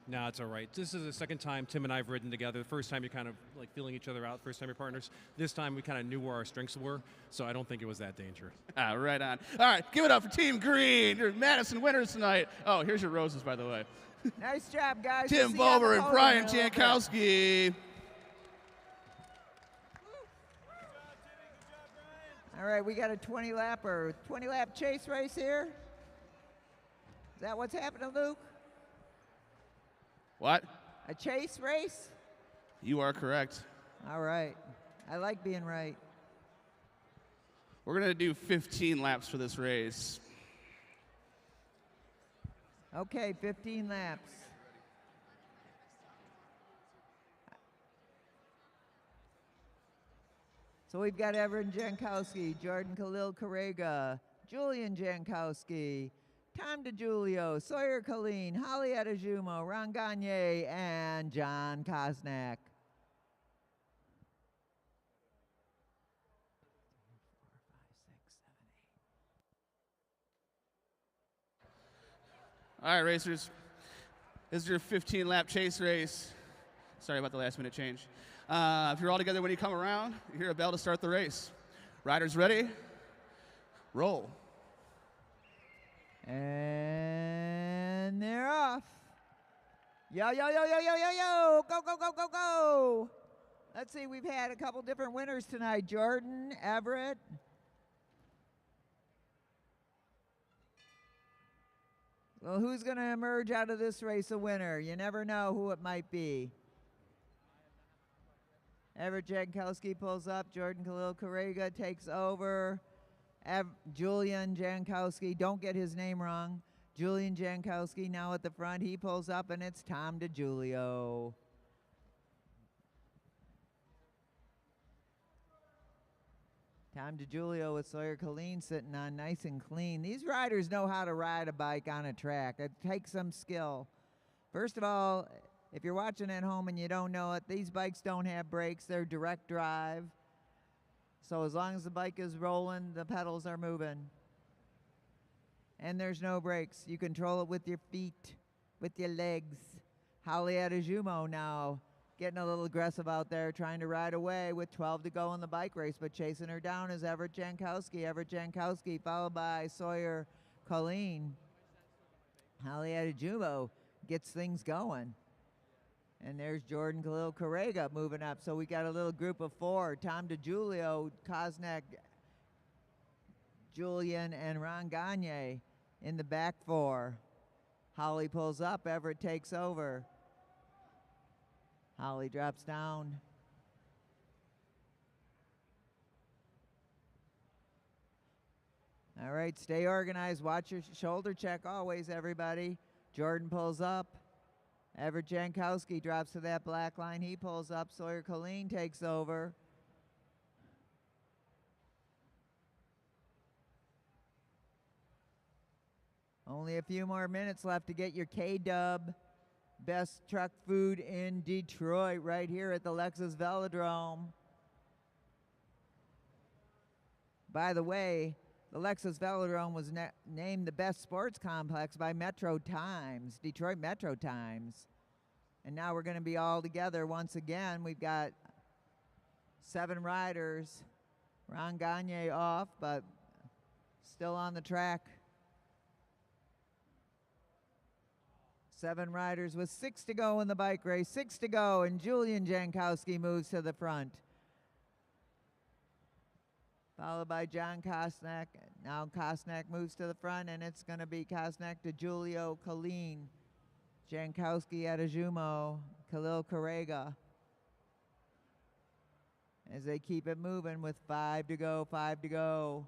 no, it's all right. This is the second time Tim and I have ridden together. The first time you're kind of like feeling each other out, first time you're partners. This time we kind of knew where our strengths were, so I don't think it was that dangerous. Right on. All right, give it up for Team Green. Your Madison winners tonight. Oh, here's your roses, by the way. Nice job, guys. Tim Bober and Brian Jankowski. All right, we got a 20-lap chase race here. Is that what's happening, Luke? What? A chase race? You are correct. All right. I like being right. We're going to do 15 laps for this race. Okay, 15 laps. So we've got Everin Jankowski, Jordan Khalil Correga, Julian Jankowski, Tom DeJulio, Sawyer Colleen, Holly Adejumo, Ron Gagne, and John Kosnak. All right, racers. This is your 15-lap chase race. Sorry about the last-minute change. If you're all together when you come around, you hear a bell to start the race. Riders ready? Roll. And they're off. Yo, yo, yo, yo, yo, yo, yo. Go, go, go, go, go. Let's see, we've had a couple different winners tonight. Jordan, Everett. Well, who's going to emerge out of this race a winner? You never know who it might be. Everett Jankowski pulls up. Jordan Khalil Correga takes over. Julian Jankowski, don't get his name wrong. Julian Jankowski now at the front. He pulls up, and it's Tom DeJulio. Tom DeJulio with Sawyer Colleen sitting on nice and clean. These riders know how to ride a bike on a track. It takes some skill. First of all, if you're watching at home and you don't know it, these bikes don't have brakes. They're direct drive. So as long as the bike is rolling, the pedals are moving. And there's no brakes. You control it with your feet, with your legs. Holly Adejumo now getting a little aggressive out there, trying to ride away with 12 to go in the bike race, but chasing her down is Everett Jankowski. Everett Jankowski followed by Sawyer Colleen. Holly Adejumo gets things going. And there's Jordan Khalil Correga moving up. So we got a little group of four. Tom DeJulio, Kosnak, Julian, and Ron Gagne in the back four. Holly pulls up. Everett takes over. Holly drops down. All right, stay organized. Watch your shoulder check always, everybody. Jordan pulls up. Everett Jankowski drops to that black line. He pulls up. Sawyer Colleen takes over. Only a few more minutes left to get your K-Dub. Best truck food in Detroit right here at the Lexus Velodrome. By the way, the Lexus Velodrome was named the best sports complex by Metro Times, Detroit Metro Times. And now we're going to be all together once again. We've got 7 riders. Ron Gagne off, but still on the track. 7 riders with 6 to go in the bike race. 6 to go, and Julian Jankowski moves to the front. Followed by John Kosnak. Now Kosnak moves to the front, and it's going to be Kosnak DeJulio, Colleen, Jankowski, Adejumo, Khalil Correga. As they keep it moving with 5 to go, 5 to go.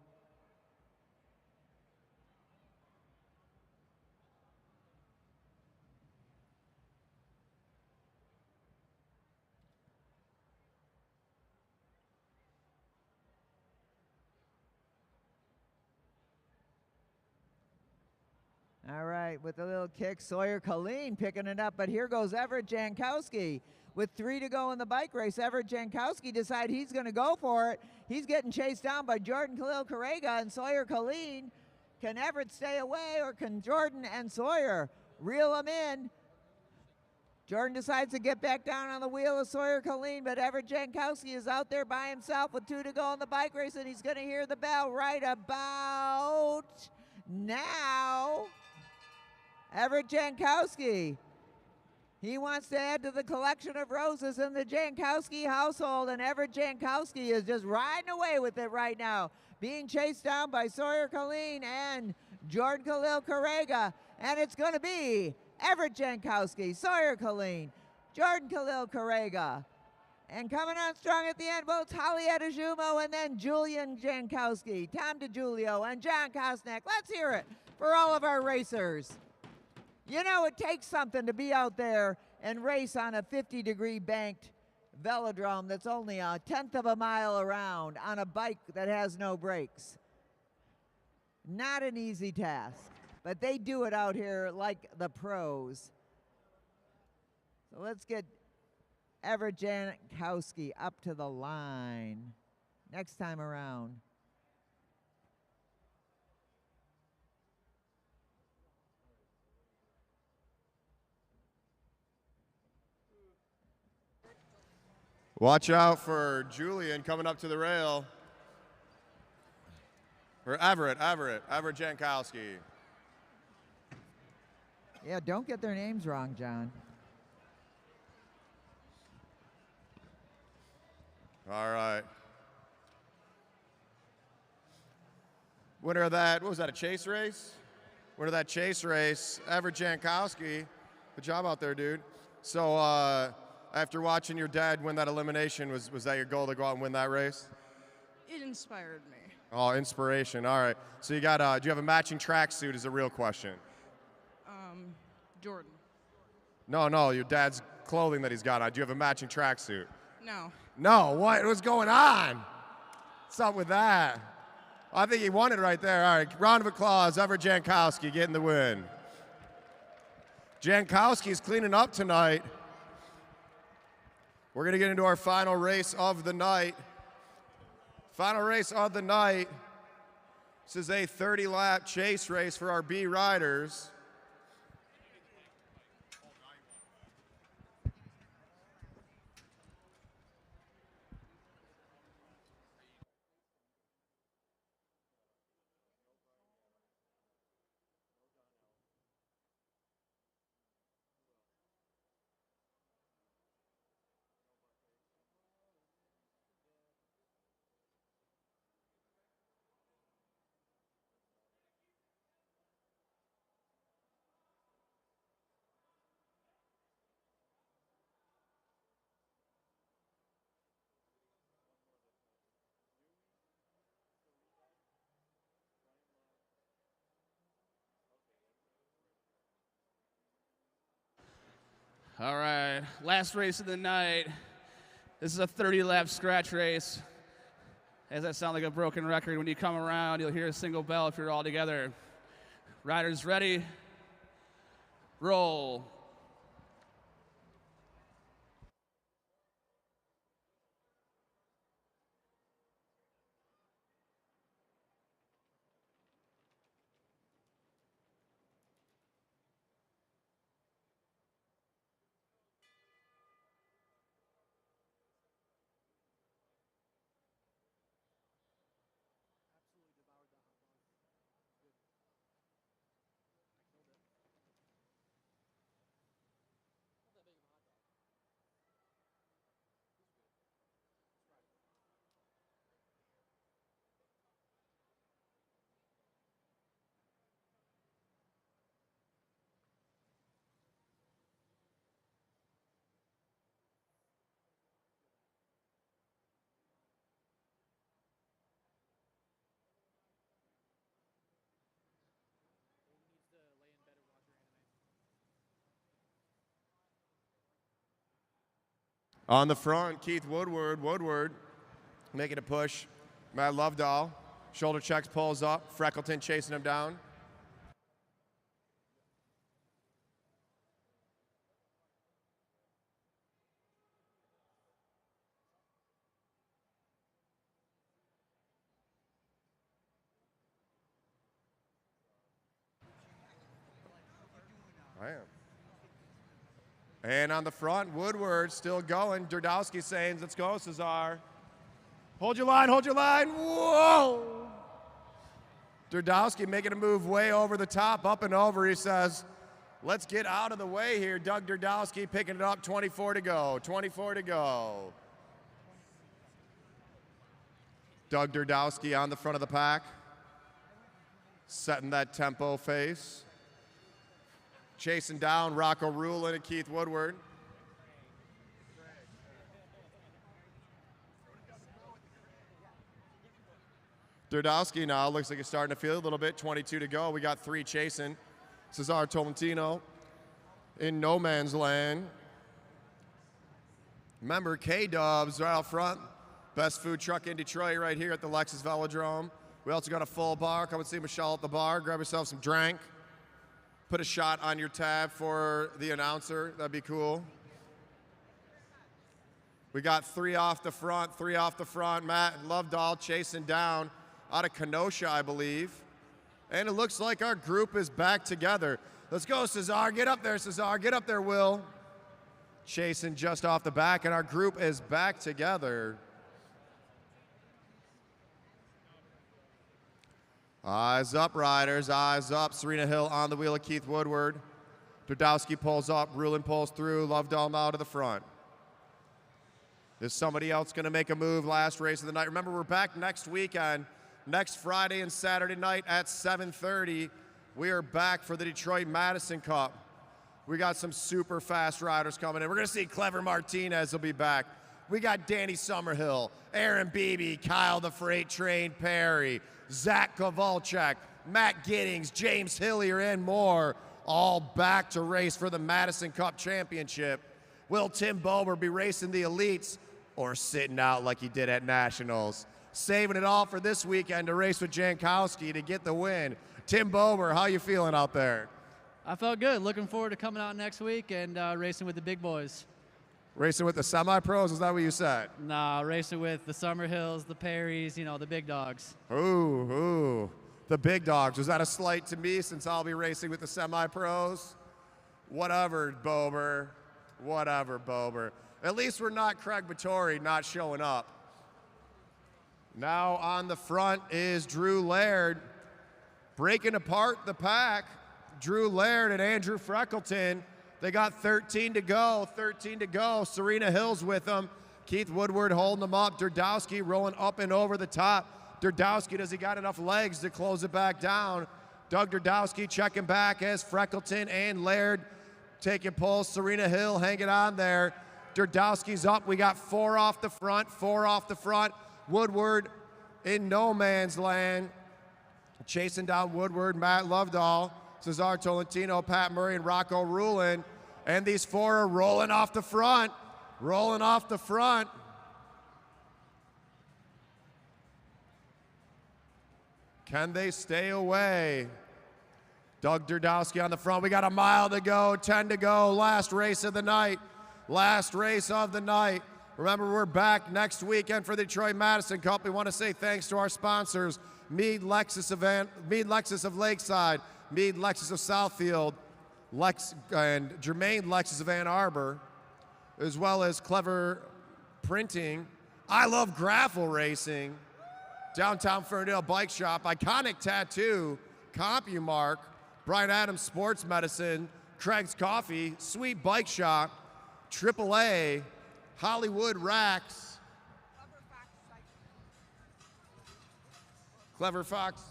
All right, with a little kick, Sawyer Colleen picking it up, but here goes Everett Jankowski. With 3 to go in the bike race, Everett Jankowski decides he's going to go for it. He's getting chased down by Jordan Khalil Correga and Sawyer Colleen. Can Everett stay away, or can Jordan and Sawyer reel him in? Jordan decides to get back down on the wheel of Sawyer Colleen, but Everett Jankowski is out there by himself with 2 to go in the bike race, and he's going to hear the bell right about now. Everett Jankowski. He wants to add to the collection of roses in the Jankowski household, and Everett Jankowski is just riding away with it right now, being chased down by Sawyer Colleen and Jordan Khalil Correga, and it's going to be Everett Jankowski, Sawyer Colleen, Jordan Khalil Correga, and coming on strong at the end, both Holly Adejumo and then Julian Jankowski, Tom DeJulio, and John Kosnak. Let's hear it for all of our racers. You know, it takes something to be out there and race on a 50-degree banked velodrome that's only a 1/10 of a mile around on a bike that has no brakes. Not an easy task. but they do it out here like the pros. So let's get Everett Jankowski up to the line next time around. Watch out for Julian coming up to the rail. Or Everett Jankowski. Yeah, don't get their names wrong, John. All right. Winner of that, what was that, a chase race? Winner of that chase race, Everett Jankowski. Good job out there, dude. So after watching your dad win that elimination, was that your goal to go out and win that race? It inspired me. Oh, inspiration. All right. So you got, do you have a matching tracksuit is a real question. Jordan. No, your dad's clothing that he's got on. Do you have a matching tracksuit? No. No, what was going on? What's up with that? I think he won it right there. All right, round of applause. Everett Jankowski getting the win. Jankowski's cleaning up tonight. We're going to get into our final race of the night. Final race of the night. This is a 30-lap chase race for our B riders. All right, last race of the night. This is a 30-lap scratch race. Does that sound like a broken record? When you come around, you'll hear a single bell if you're all together. Riders ready? Roll. On the front, Keith Woodward making a push. Matt Lovedahl, shoulder checks, pulls up. Freckleton chasing him down. I am. And on the front, Woodward still going. Durdowski saying, let's go, Cesar. Hold your line, hold your line. Whoa! Durdowski making a move way over the top, up and over. He says, let's get out of the way here. Doug Durdowski picking it up, 24 to go, 24 to go. Doug Durdowski on the front of the pack, setting that tempo face. Chasing down Rocco Rulin and Keith Woodward. Durdowski now looks like he's starting to feel a little bit. 22 to go. We got 3 chasing. Cesar Tolentino in no man's land. Remember, K-Dubs right out front. Best food truck in Detroit right here at the Lexus Velodrome. We also got a full bar. Come and see Michelle at the bar. Grab yourself some drink. put a shot on your tab for the announcer. That'd be cool. We got 3 off the front, 3 off the front. Matt Lovedahl chasing down out of Kenosha, I believe. And it looks like our group is back together. Let's go, Cesar. Get up there, Cesar. Get up there, Will. Chasing just off the back, and our group is back together. Eyes up, riders. Eyes up. Serena Hill on the wheel of Keith Woodward. Dudowski pulls up. Rulin pulls through. Lovedahl now to the front. Is somebody else going to make a move? Last race of the night. Remember, we're back next weekend. Next Friday and Saturday night at 7:30. We are back for the Detroit Madison Cup. We got some super fast riders coming in. We're going to see Clever Martinez will be back. We got Danny Summerhill, Aaron Beebe, Kyle the Freight Train Perry, Zach Kovalchuk, Matt Giddings, James Hillier, and more, all back to race for the Madison Cup Championship. Will Tim Bober be racing the elites or sitting out like he did at Nationals? Saving it all for this weekend to race with Jankowski to get the win. Tim Bober, how you feeling out there? I felt good. Looking forward to coming out next week and racing with the big boys. Racing with the semi-pros, is that what you said? Nah, racing with the Summerhills, the Perrys, the big dogs. Ooh, the big dogs. Was that a slight to me since I'll be racing with the semi-pros? Whatever, Bober. Whatever, Bober. At least we're not Craig Vittori not showing up. Now on the front is Drew Laird. Breaking apart the pack, Drew Laird and Andrew Freckleton. They got 13 to go, 13 to go. Serena Hill's with them. Keith Woodward holding them up. Durdowski rolling up and over the top. Durdowski, does he got enough legs to close it back down? Doug Durdowski checking back as Freckleton and Laird taking pulls. Serena Hill hanging on there. Durdowski's up. We got 4 off the front, 4 off the front. Woodward in no man's land. Chasing down Woodward, Matt Lovedahl, Cesar Tolentino, Pat Murray, and Rocco Rulin. And these 4 are rolling off the front. Rolling off the front. Can they stay away? Doug Durdowski on the front. We got a mile to go, 10 to go. Last race of the night. Last race of the night. Remember, we're back next weekend for the Detroit Madison Cup. We want to say thanks to our sponsors, Mead Lexus of Lakeside, Mead Lexus of Southfield, and Germain Lexus of Ann Arbor, as well as Clever Printing. I Love Gravel Racing, Downtown Ferndale Bike Shop, Iconic Tattoo, CompuMark, Brian Adams Sports Medicine, Craig's Coffee, Sweet Bike Shop, AAA, Hollywood Racks, Clever Fox,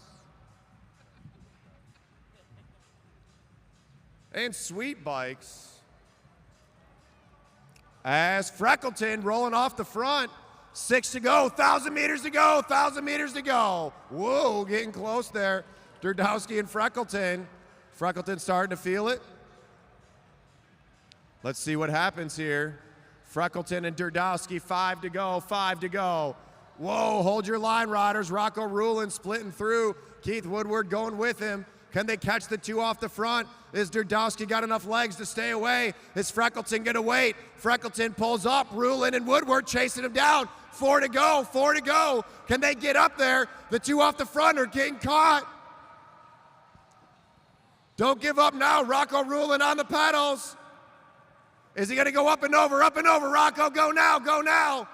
and Sweet Bikes. As Freckleton rolling off the front, 6 to go, 1,000 meters to go, 1,000 meters to go. Whoa, getting close there. Durdowski and Freckleton. Freckleton starting to feel it. Let's see what happens here. Freckleton and Durdowski, 5 to go, 5 to go. Whoa, hold your line, riders. Rocco Rulin splitting through. Keith Woodward going with him. Can they catch the 2 off the front? Is Durdowski got enough legs to stay away? Is Freckleton going to wait? Freckleton pulls up. Rulin and Woodward chasing him down. 4 to go, 4 to go. Can they get up there? The 2 off the front are getting caught. Don't give up now. Rocco Rulin on the pedals. Is he going to go up and over, Rocco, go now, go now.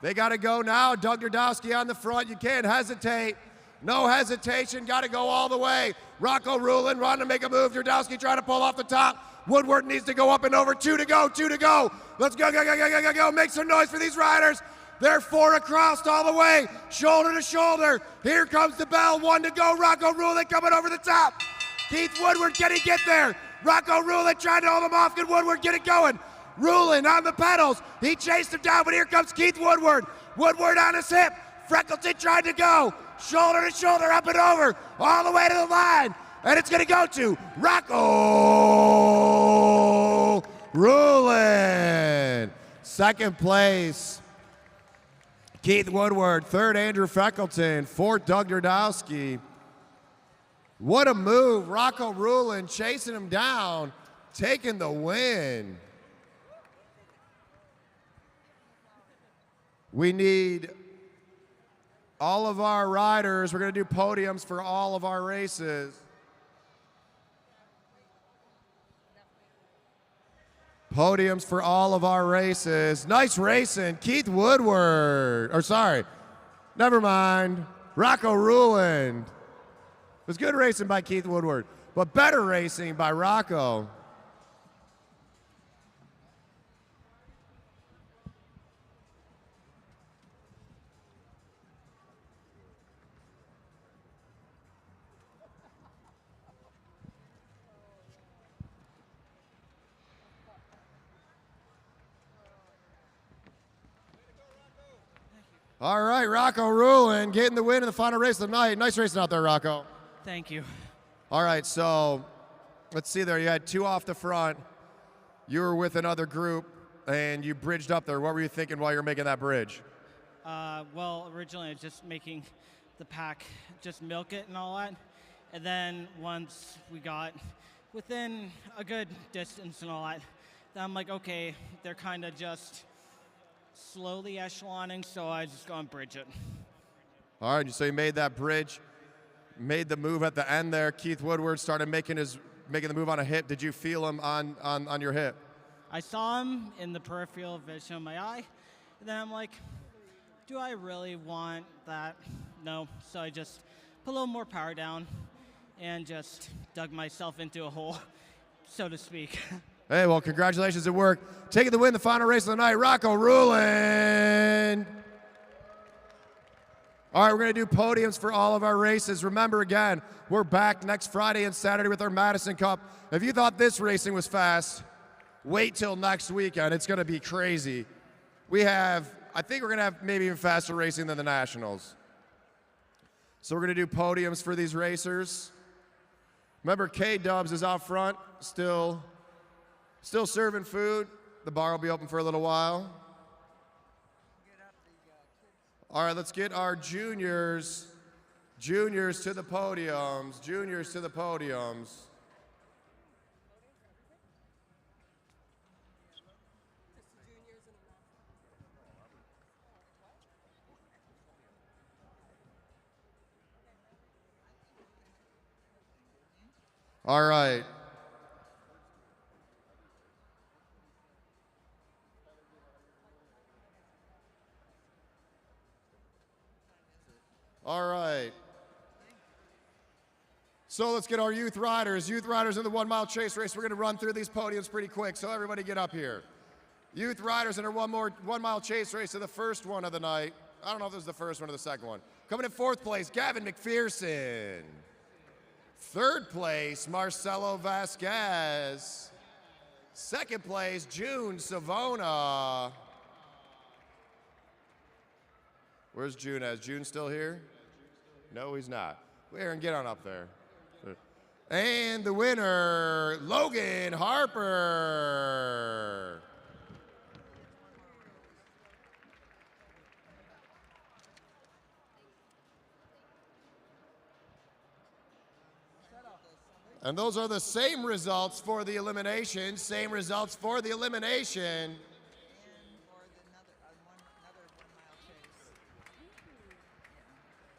They got to go now. Doug Durdowski on the front. You can't hesitate. No hesitation. Got to go all the way. Rocco Rulin running to make a move. Durdowski trying to pull off the top. Woodward needs to go up and over. 2 to go, 2 to go. Let's go, go, go, go, go, go, go. Make some noise for these riders. They're 4 across all the way. Shoulder to shoulder. Here comes the bell. 1 to go. Rocco Rulin coming over the top. Keith Woodward, can he get there? Rocco Rulin trying to hold him off. Can Woodward get it going? Rulin on the pedals. He chased him down, but here comes Keith Woodward. Woodward on his hip. Freckleton tried to go. Shoulder to shoulder, up and over, all the way to the line. And it's going to go to Rocco Rulin. Second place, Keith Woodward. Third, Andrew Freckleton. Fourth, Doug Durdowski. What a move. Rocco Ruland chasing him down, taking the win. We need all of our riders. We're going to do podiums for all of our races. Podiums for all of our races. Nice racing. Keith Woodward. Or sorry, never mind. Rocco Ruland. It was good racing by Keith Woodward, but better racing by Rocco. All right, Rocco Ruland getting the win in the final race of the night. Nice racing out there, Rocco. Thank you. All right, so let's see there. You had two off the front. You were with another group, and you bridged up there. What were you thinking while you were making that bridge? Well, originally I was just making the pack, just milk it and all that. And then once we got within a good distance and all that, then I'm like, okay, they're kind of just slowly echeloning, so I just go and bridge it. All right, so you made that bridge, made the move at the end there. Keith Woodward started making the move on a hip. Did you feel him on your hip? I saw him in the peripheral vision of my eye, and then I'm like, do I really want that? No, so I just put a little more power down and just dug myself into a hole, so to speak. Hey, well, congratulations, it worked. Taking the win, the final race of the night, Rocco Ruland. All right, we're going to do podiums for all of our races. Remember, again, we're back next Friday and Saturday with our Madison Cup. If you thought this racing was fast, wait till next weekend. It's going to be crazy. I think we're going to have maybe even faster racing than the Nationals. So we're going to do podiums for these racers. Remember, K-Dubs is out front, still serving food. The bar will be open for a little while. All right, let's get our juniors to the podiums. Juniors to the podiums. All right. All right. So let's get our youth riders. Youth riders in the 1 mile chase race. We're going to run through these podiums pretty quick, so everybody get up here. Youth riders in our 1 mile chase race to the first one of the night. I don't know if this is the first one or the second one. Coming in fourth place, Gavin McPherson. Third place, Marcelo Vasquez. Second place, June Savona. Where's June? Is June still here? No, he's not. Aaron, get on up there. And the winner, Logan Harper. And those are the same results for the elimination. Same results for the elimination.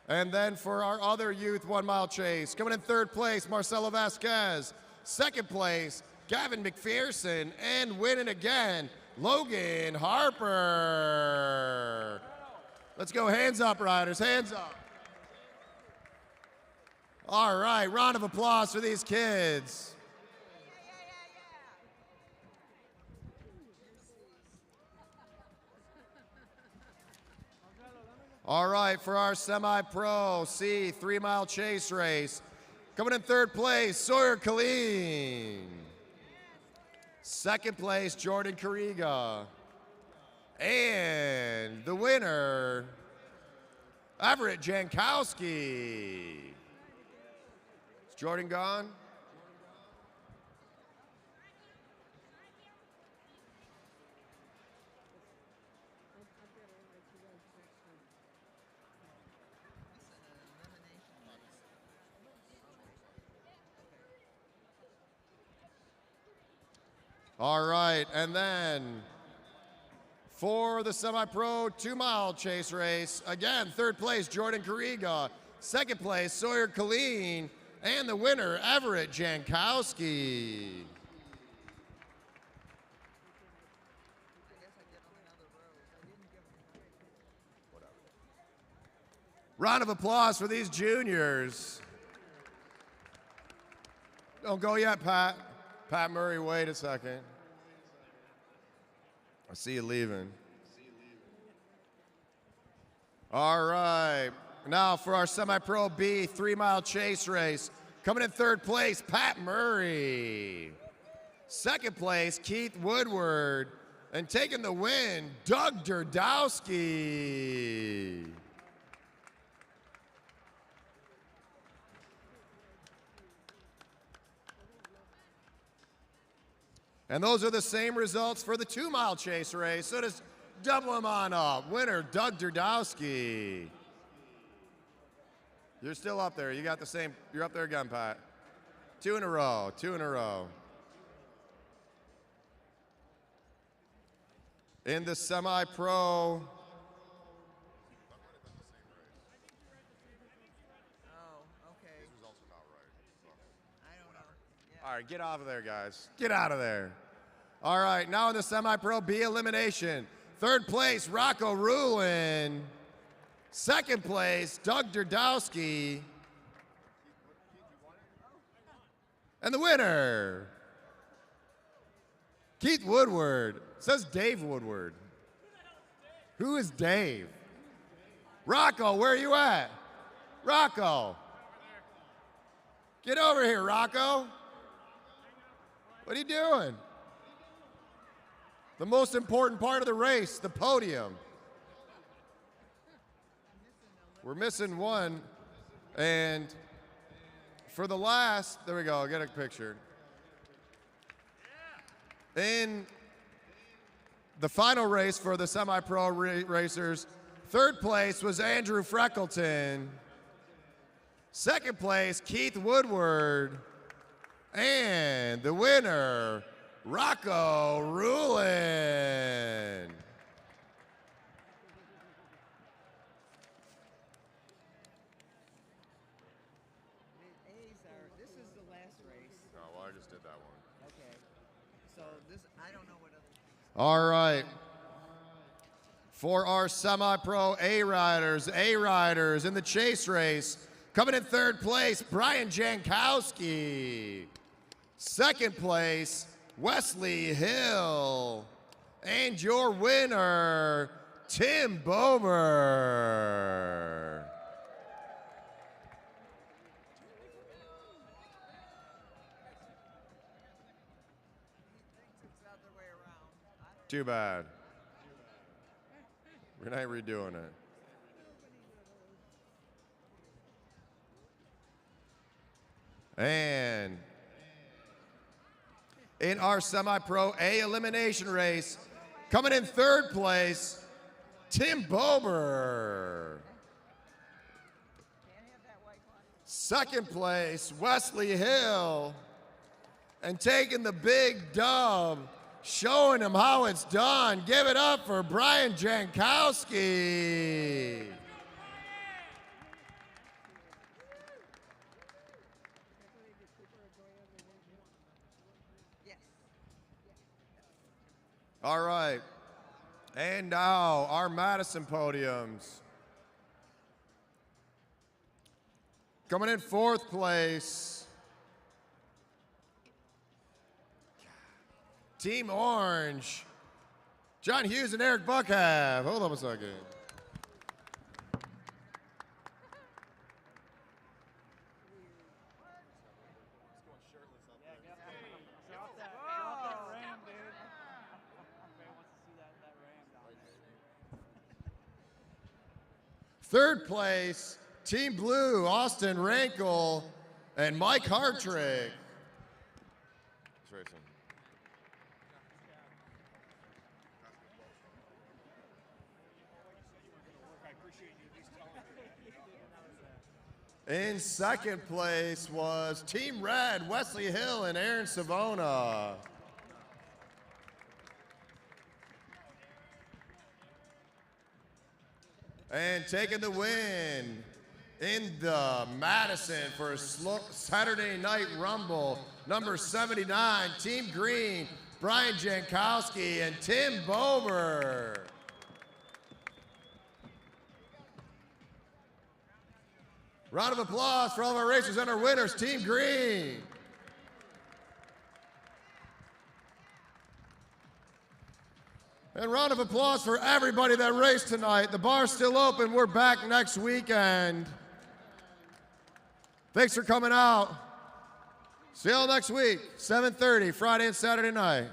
And then for our other youth 1 mile chase, coming in third place, Marcelo Vasquez. Second place, Gavin McPherson. And winning again, Logan Harper. Let's go, hands up, riders, hands up. All right, round of applause for these kids. All right, for our semi-pro C 3 mile chase race, coming in third place, Sawyer Killeen. Second place, Jordan Kariga. And the winner, Everett Jankowski. Is Jordan gone? All right, and then for the semi-pro 2-mile chase race, again, third place, Jordan Carriga. Second place, Sawyer Colleen. And the winner, Everett Jankowski. Round of applause for these juniors. Don't go yet, Pat. Pat Murray, wait a second. I see you leaving. All right. Now for our semi-pro B 3-mile chase race. Coming in third place, Pat Murray. Second place, Keith Woodward. And taking the win, Doug Derdowski. And those are the same results for the 2-mile chase race. So just double them on up. Winner, Doug Derdowski. You're still up there. You got the same. You're up there again, Pat. 2 in a row. 2 in a row. In the semi-pro. Oh, okay. These results are not right. I don't know. All right, get out of there, guys. Get out of there. All right, now in the semi-pro B elimination. Third place, Rocco Ruin. Second place, Doug Derdowski. And the winner, Keith Woodward. It says Dave Woodward. Who is Dave? Rocco, where are you at? Rocco. Get over here, Rocco. What are you doing? The most important part of the race, the podium. We're missing one, and for the last, there we go, get a picture. In the final race for the semi-pro racers, third place was Andrew Freckleton. Second place, Keith Woodward. And the winner, Rocco Ruin. This is the last race. Oh, well, I just did that one. Okay. So this, I don't know what other. All right. For our semi-pro A-riders in the chase race, coming in third place, Brian Jankowski. Second place, Wesley Hill. And your winner, Tim Bober. Too bad. We're not redoing it. And in our semi-pro A elimination race, coming in third place, Tim Bober. Second place, Wesley Hill. And taking the big dub, showing him how it's done. Give it up for Brian Jankowski. All right. And now our Madison podiums. Coming in fourth place, Team Orange, John Hughes and Eric Buckhalf. Hold on a second. Third place, Team Blue, Austin Rankle and Mike Hartrick. In second place was Team Red, Wesley Hill and Aaron Savona. And taking the win in the Madison for Saturday Night Rumble, number 79, Team Green, Brian Jankowski and Tim Bober. Round of applause for all of our racers and our winners, Team Green. And round of applause for everybody that raced tonight. The bar's still open. We're back next weekend. Thanks for coming out. See y'all next week, 7:30, Friday and Saturday night.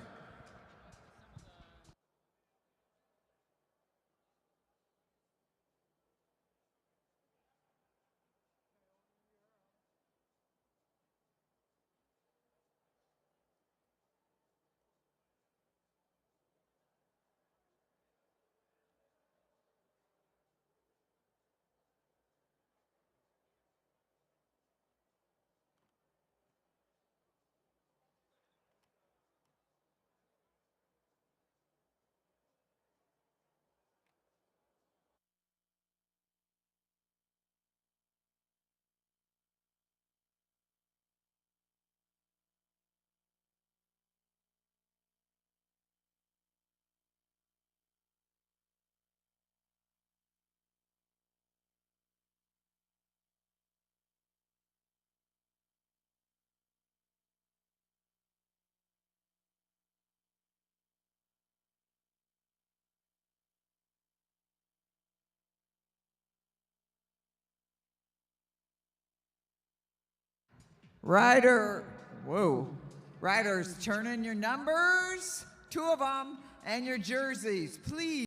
Riders, turn in your numbers, 2 of them, and your jerseys, please.